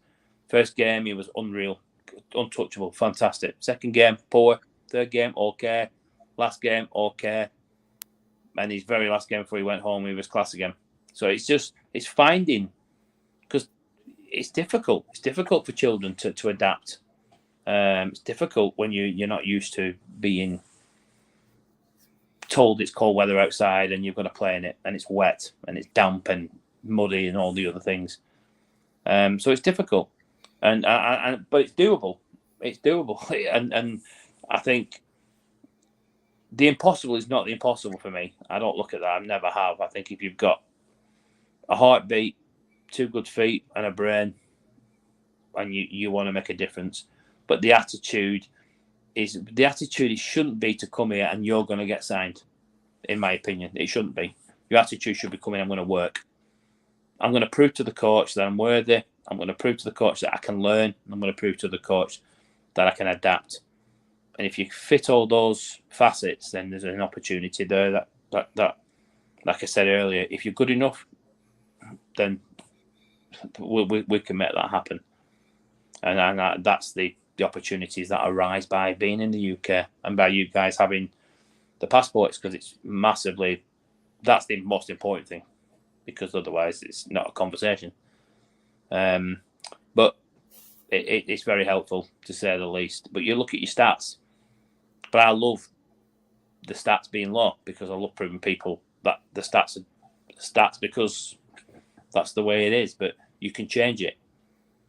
First game, he was unreal. Untouchable, fantastic. Second game, poor. Third game, okay. Last game, okay. And his very last game before he went home, he was class again. So it's finding, because it's difficult. It's difficult for children to adapt. It's difficult when you're not used to being told it's cold weather outside and you've got to play in it, and it's wet and it's damp and muddy and all the other things. So it's difficult. But it's doable. It's doable, and I think the impossible is not the impossible for me. I don't look at that. I never have. I think if you've got a heartbeat, 2 good feet, and a brain, and you want to make a difference, but the attitude shouldn't be to come here and you're going to get signed. In my opinion, it shouldn't be. Your attitude should be coming. I'm going to work. I'm going to prove to the coach that I'm worthy. I'm going to prove to the coach that I can learn. I'm going to prove to the coach that I can adapt. And if you fit all those facets, then there's an opportunity there that like I said earlier, if you're good enough, then we can make that happen. And that's the opportunities that arise by being in the UK and by you guys having the passports, because it's massively, that's the most important thing, because otherwise it's not a conversation. But it's very helpful, to say the least. But you look at your stats. But I love the stats being low, because I love proving people that the stats are stats, because that's the way it is. But you can change it.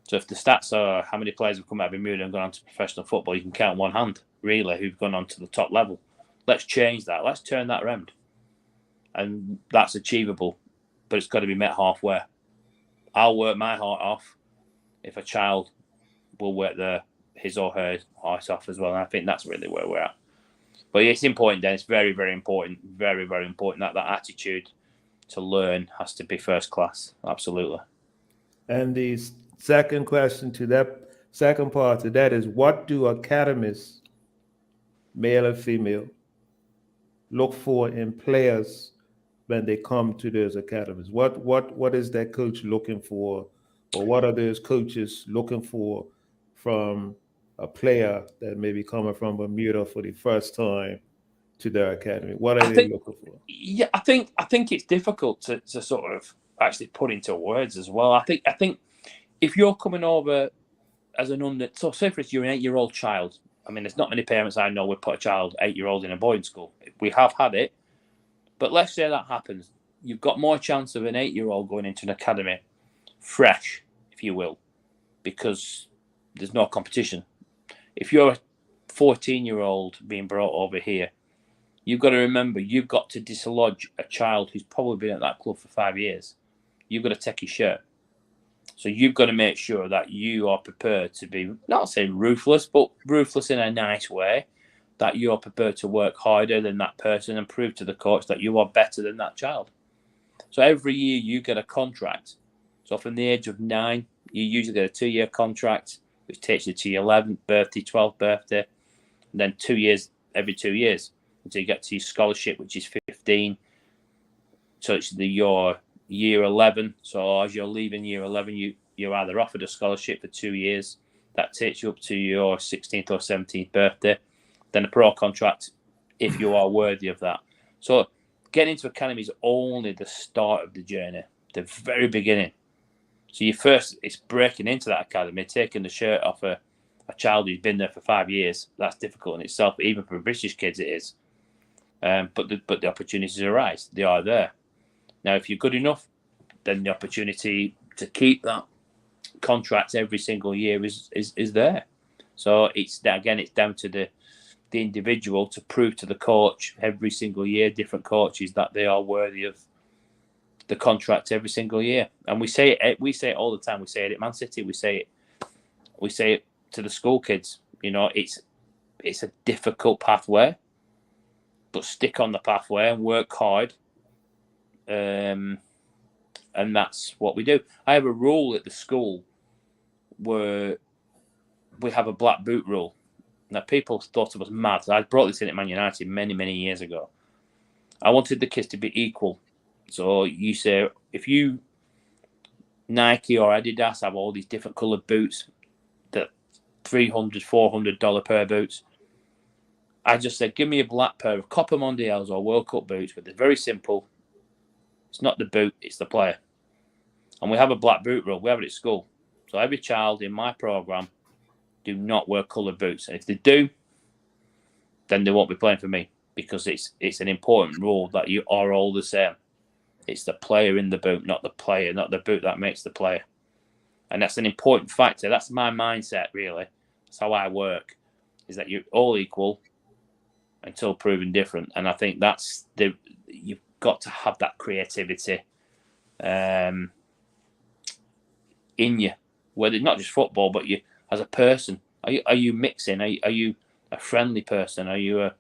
So if the stats are how many players have come out of Bermuda and gone on to professional football, you can count on one hand, really, who've gone on to the top level. Let's change that. Let's turn that around. And that's achievable, but it's got to be met halfway. I'll work my heart off if a child will work his or her heart off as well. And I think that's really where we're at. But it's important, then. It's very, very important. Very, very important that attitude to learn has to be first class. Absolutely. And the second question to that second part to that is, what do academies, male and female, look for in players when they come to those academies? What is that coach looking for, or what are those coaches looking for from a player that may be coming from Bermuda for the first time to their academy? What are they looking for? Yeah, I think it's difficult to sort of actually put into words as well. I think if you're coming over as so say for instance you're an 8-year-old child. I mean, there's not many parents I know would put a child 8-year-old in a boarding school. We have had it, but let's say that happens. You've got more chance of an 8-year-old going into an academy fresh, if you will, because there's no competition. If you're a 14-year-old being brought over here, you've got to remember, you've got to dislodge a child who's probably been at that club for 5 years. You've got to take his shirt. So you've got to make sure that you are prepared to be, not saying ruthless, but ruthless in a nice way, that you're prepared to work harder than that person and prove to the coach that you are better than that child. So every year you get a contract. So from the age of 9, you usually get a 2-year contract, which takes you to your 11th birthday, 12th birthday, and then 2 years, every 2 years, until you get to your scholarship, which is 15. So it's your year 11. So as you're leaving year 11, you're either offered a scholarship for 2 years. That takes you up to your 16th or 17th birthday. Then a pro contract, if you are worthy of that. So getting into academy is only the start of the journey, the very beginning. So it's breaking into that academy, taking the shirt off a child who's been there for 5 years. That's difficult in itself, even for British kids it is. But the opportunities arise. They are there. Now, if you're good enough, then the opportunity to keep that contract every single year is there. So it's down to the individual to prove to the coach every single year, different coaches, that they are worthy of the contract every single year. And we say it all the time. We say it at Man City. We say it to the school kids. You know, it's a difficult pathway, but stick on the pathway and work hard. And that's what we do. I have a rule at the school where we have a black boot rule. Now, people thought I was mad. I brought this in at Man United many, many years ago. I wanted the kids to be equal. So you say, if you Nike or Adidas have all these different coloured boots, that $300, $400 pair of boots, I just said, give me a black pair of Copa Mondials or World Cup boots, but they're very simple. It's not the boot, it's the player. And we have a black boot rule. We have it at school. So every child in my programme do not wear coloured boots. And if they do, then they won't be playing for me, because it's an important rule that you are all the same. It's the player in the boot, not the player, not the boot that makes the player. And that's an important factor. That's my mindset, really. That's how I work, is that you're all equal until proven different. And I think that's you've got to have that creativity in you, whether not just football, but you as a person. Are you mixing? Are you a friendly person? Are you a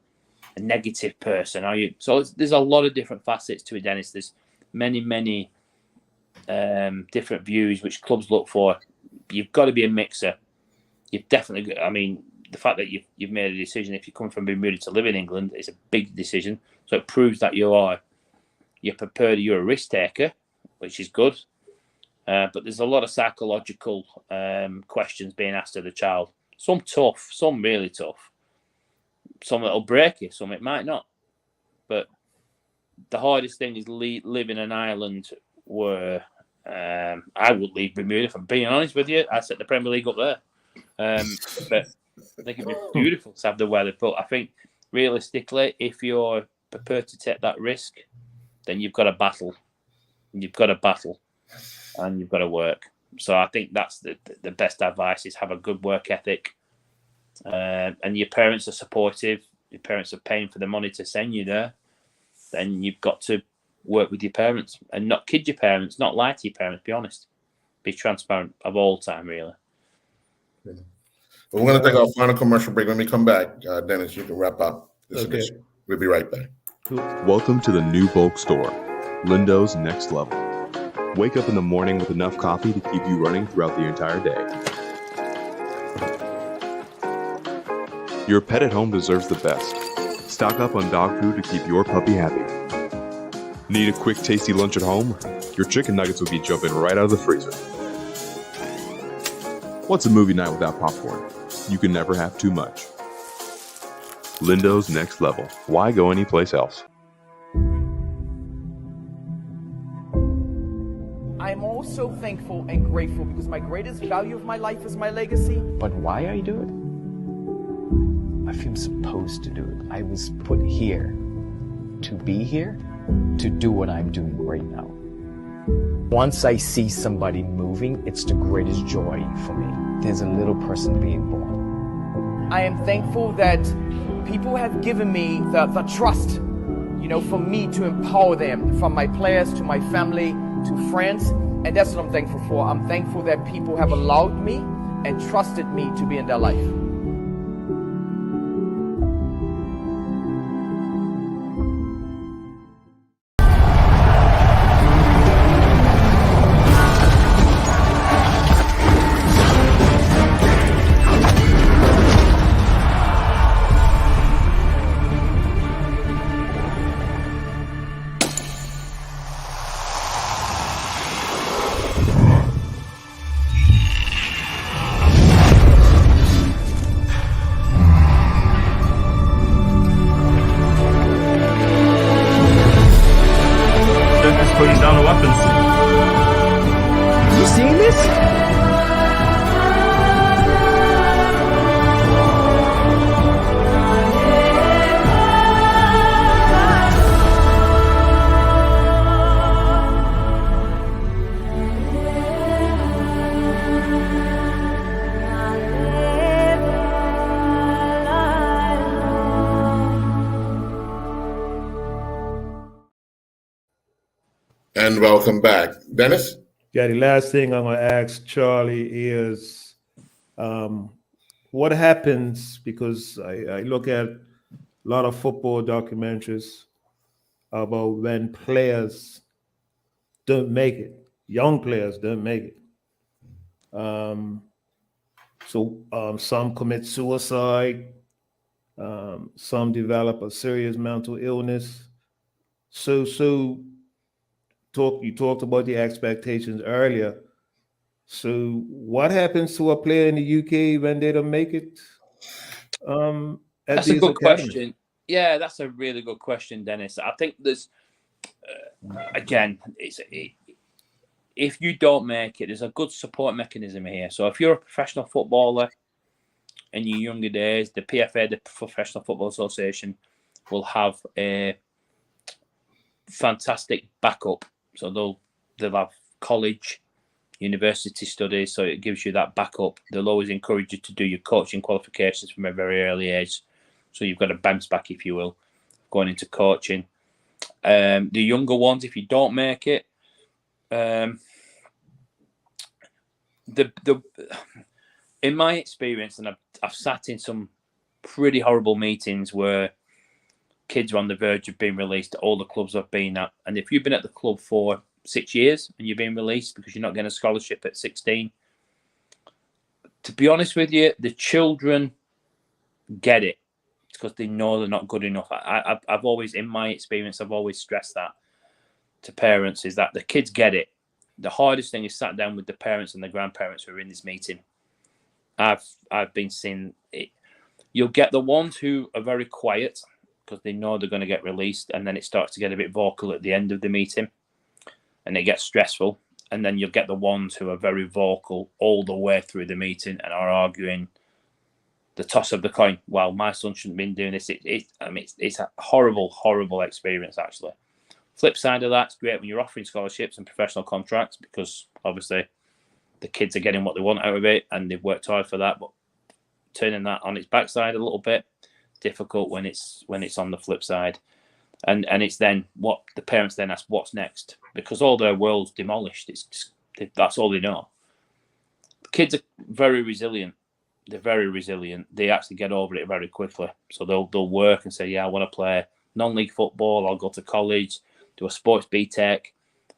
negative person? Are you? So there's a lot of different facets to it, Dennis. There's many different views which clubs look for. You've got to be a mixer. You've definitely. I mean, the fact that you've made a decision, if you come from Bermuda to live in England, it's a big decision. So it proves that you're prepared. You're a risk taker, which is good. But there's a lot of psychological questions being asked of the child. Some tough, some really tough. Some that'll break you, some it might not. But the hardest thing is live in an island where I would leave Bermuda, if I'm being honest with you. I set the Premier League up there. But I think it'd be beautiful to have the weather. But I think realistically, if you're prepared to take that risk, then you've got to battle. You've got to battle. And you've got to work. So I think that's the best advice is have a good work ethic. And your parents are supportive. Your parents are paying for the money to send you there. Then you've got to work with your parents and not kid your parents, not lie to your parents, be honest. Be transparent of all time, really. Well, we're going to take our final commercial break. When we come back, Dennis, you can wrap up this edition. We'll be right back. Welcome to the new bulk store, Lindo's Next Level. Wake up in the morning with enough coffee to keep you running throughout the entire day. Your pet at home deserves the best. Stock up on dog food to keep your puppy happy. Need a quick, tasty lunch at home? Your chicken nuggets will be jumping right out of the freezer. What's a movie night without popcorn? You can never have too much. Lindo's Next Level. Why go anyplace else? I'm also thankful and grateful because my greatest value of my life is my legacy. But why I do it? I feel supposed to do it. I was put here to be here, to do what I'm doing right now. Once I see somebody moving, it's the greatest joy for me. There's a little person being born. I am thankful that people have given me the trust, for me to empower them, from my players to my family to friends. And that's what I'm thankful for. I'm thankful that people have allowed me and trusted me to be in their life. Putting down the weapons. You seeing this? And welcome back. Dennis? Yeah, the last thing I'm going to ask Charlie is what happens, because I look at a lot of football documentaries about when players don't make it, young players don't make it. Some commit suicide, some develop a serious mental illness. You talked about the expectations earlier. So what happens to a player in the UK when they don't make it? That's a good question. Yeah, that's a really good question, Dennis. I think there's, again, if you don't make it, there's a good support mechanism here. So if you're a professional footballer in your younger days, the PFA, the Professional Football Association, will have a fantastic backup. So they'll have college, university studies, so it gives you that backup. They'll always encourage you to do your coaching qualifications from a very early age. So you've got to bounce back, if you will, going into coaching. The younger ones, if you don't make it, in my experience, and I've sat in some pretty horrible meetings where kids are on the verge of being released at all the clubs I've been at. And if you've been at the club for 6 years and you're being released because you're not getting a scholarship at 16, to be honest with you, the children get it because they know they're not good enough. I've always, in my experience, I've always stressed that to parents, is that the kids get it. The hardest thing is sat down with the parents and the grandparents who are in this meeting. I've been seeing it. You'll get the ones who are very quiet because they know they're going to get released, and then it starts to get a bit vocal at the end of the meeting, and it gets stressful. And then you'll get the ones who are very vocal all the way through the meeting and are arguing the toss of the coin. Well, my son shouldn't have been doing this. It's a horrible, horrible experience, actually. Flip side of that, it's great when you're offering scholarships and professional contracts, because obviously the kids are getting what they want out of it and they've worked hard for that. But turning that on its backside a little bit, difficult when it's on the flip side. And it's then what the parents then ask, what's next? Because all their world's demolished. It's just, that's all they know. The kids are very resilient. They're very resilient. They actually get over it very quickly. So they'll work and say, yeah, I want to play non-league football. I'll go to college, do a sports BTEC,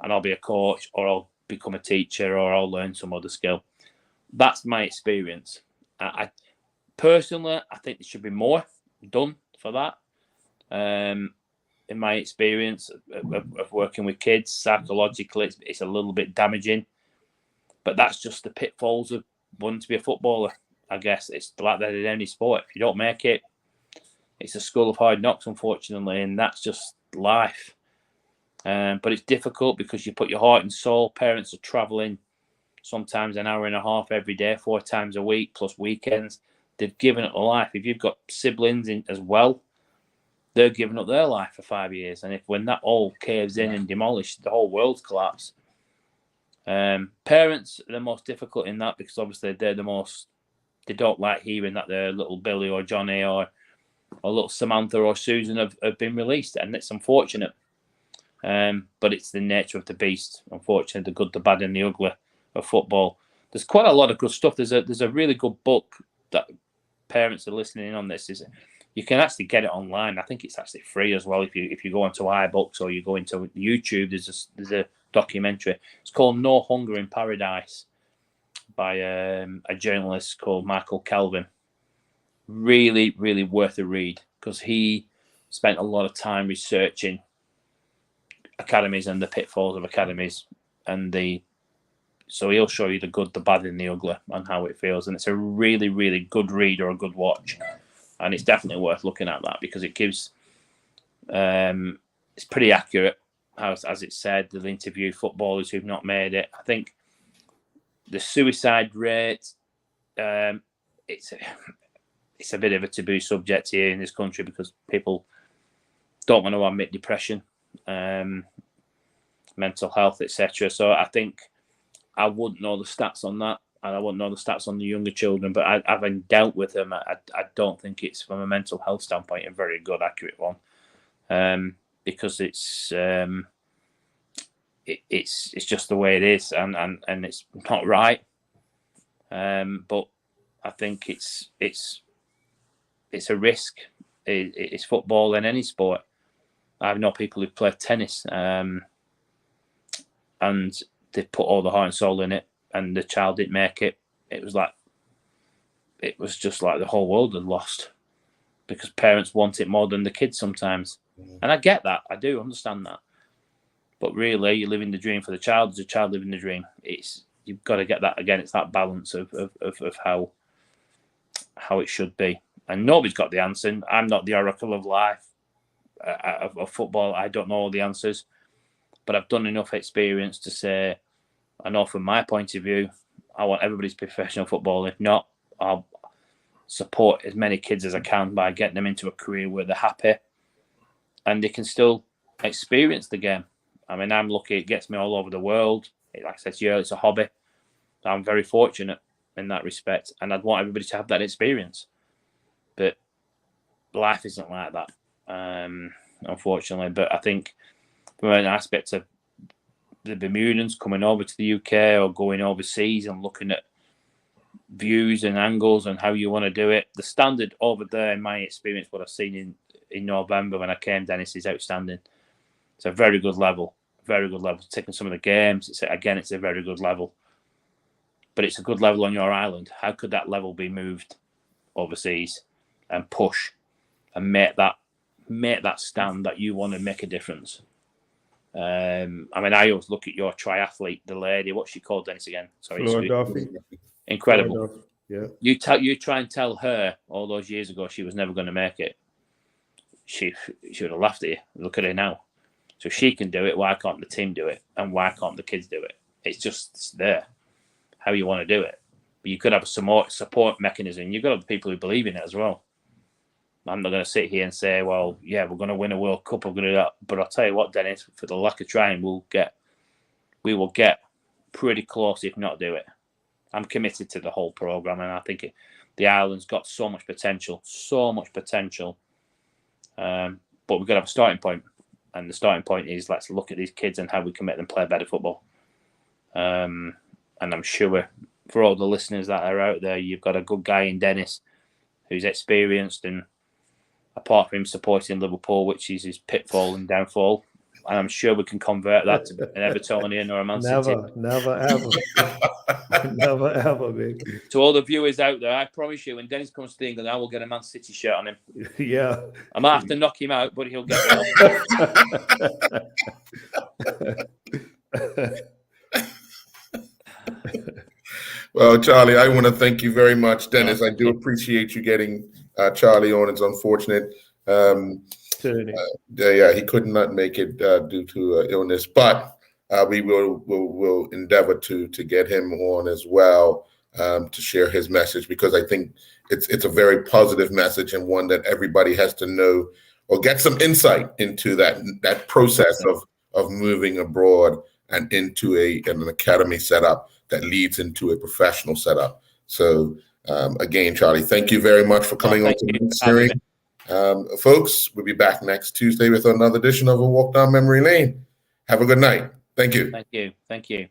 and I'll be a coach, or I'll become a teacher, or I'll learn some other skill. That's my experience. I personally, I think there should be more done for that. In my experience of working with kids, psychologically, it's a little bit damaging. But that's just the pitfalls of wanting to be a footballer, I guess. It's like that in any sport. If you don't make it, it's a school of hard knocks, unfortunately, and that's just life. But it's difficult because you put your heart and soul. Parents are travelling sometimes an hour and a half every day, 4 times a week, plus weekends. They've given up their life. If you've got siblings in as well, they're giving up their life for 5 years. And when that all caves in and demolished, the whole world's collapsed. Parents are the most difficult in that, because obviously they're the most, they don't like hearing that their little Billy or Johnny or little Samantha or Susan have been released. And it's unfortunate. But it's the nature of the beast, unfortunately, the good, the bad, and the ugly of football. There's quite a lot of good stuff. There's a really good book that parents are listening in on. This is, you can actually get it online. I think it's actually free as well. If you go onto iBooks or you go into YouTube, there's a documentary. It's called No Hunger in Paradise by a journalist called Michael Kelvin. Really, really worth a read, because he spent a lot of time researching academies and the pitfalls of academies, so he'll show you the good, the bad, and the ugly, and how it feels. And it's a really, really good read or a good watch, and it's definitely worth looking at that, because it gives it's pretty accurate, as it said. They'll interview footballers who've not made it. I think the suicide rate, it's a bit of a taboo subject here in this country, because people don't want to admit depression, mental health, etc. So I think I wouldn't know the stats on that, and I wouldn't know the stats on the younger children, but having dealt with them, I don't think it's, from a mental health standpoint, a very good, accurate one, because it's just the way it is, and it's not right. But I think it's a risk. It's football in any sport. I know people who play tennis, and they put all the heart and soul in it, and the child didn't make it. It was just like the whole world had lost, because parents want it more than the kids sometimes. And I get that. I do understand that. But really, you're living the dream for the child. As a child living the dream, you've got to get that again. It's that balance of how it should be. And nobody's got the answer. I'm not the oracle of life. Of football, I don't know all the answers, but I've done enough experience to say, I know from my point of view, I want everybody to be professional football. If not, I'll support as many kids as I can by getting them into a career where they're happy and they can still experience the game. I mean, I'm lucky; it gets me all over the world. Like I said to you, it's a hobby. I'm very fortunate in that respect, and I'd want everybody to have that experience. But life isn't like that, unfortunately. But I think from an aspect of the Bermudans coming over to the UK or going overseas and looking at views and angles and how you want to do it, the standard over there, in my experience, what I've seen in November when I came, Dennis, is outstanding. It's a very good level, very good level. Taking some of the games, it's a very good level. But it's a good level on your island. How could that level be moved overseas and push and make that stand that you want to make a difference? I mean, I always look at your triathlete, the lady. What's she called, Dennis? Again, sorry. Flora Duffy. Incredible. Flora Duffy. Yeah. You try and tell her all those years ago she was never going to make it. She would have laughed at you. Look at her now. So if she can do it, why can't the team do it? And why can't the kids do it? It's there. How you want to do it. But you could have a support mechanism. You've got other people who believe in it as well. I'm not going to sit here and say, well, yeah, we're going to win a World Cup. We're going to do that. But I'll tell you what, Dennis, for the lack of trying, we will get pretty close, if not do it. I'm committed to the whole program, and I think the island's got so much potential. But we've got to have a starting point, and the starting point is let's look at these kids and how we can make them play better football. And I'm sure for all the listeners that are out there, you've got a good guy in Dennis who's experienced, and apart from him supporting Liverpool, which is his pitfall and downfall, and I'm sure we can convert that to an Evertonian or a Man City. Never, ever. Never, ever, big. To all the viewers out there, I promise you, when Dennis comes to England, I will get a Man City shirt on him. Yeah. I might have to knock him out, but he'll get one. Well, Charlie, I want to thank you very much. Dennis, I do appreciate you getting Charlie on. It's unfortunate. Yeah, he could not make it due to illness, but we will endeavor to get him on as well to share his message, because I think it's a very positive message and one that everybody has to know or get some insight into that process of moving abroad and into an academy setup that leads into a professional setup. So again, Charlie, thank you very much for coming on to the hearing. Folks, we'll be back next Tuesday with another edition of A Walk Down Memory Lane. Have a good night. Thank you. Thank you.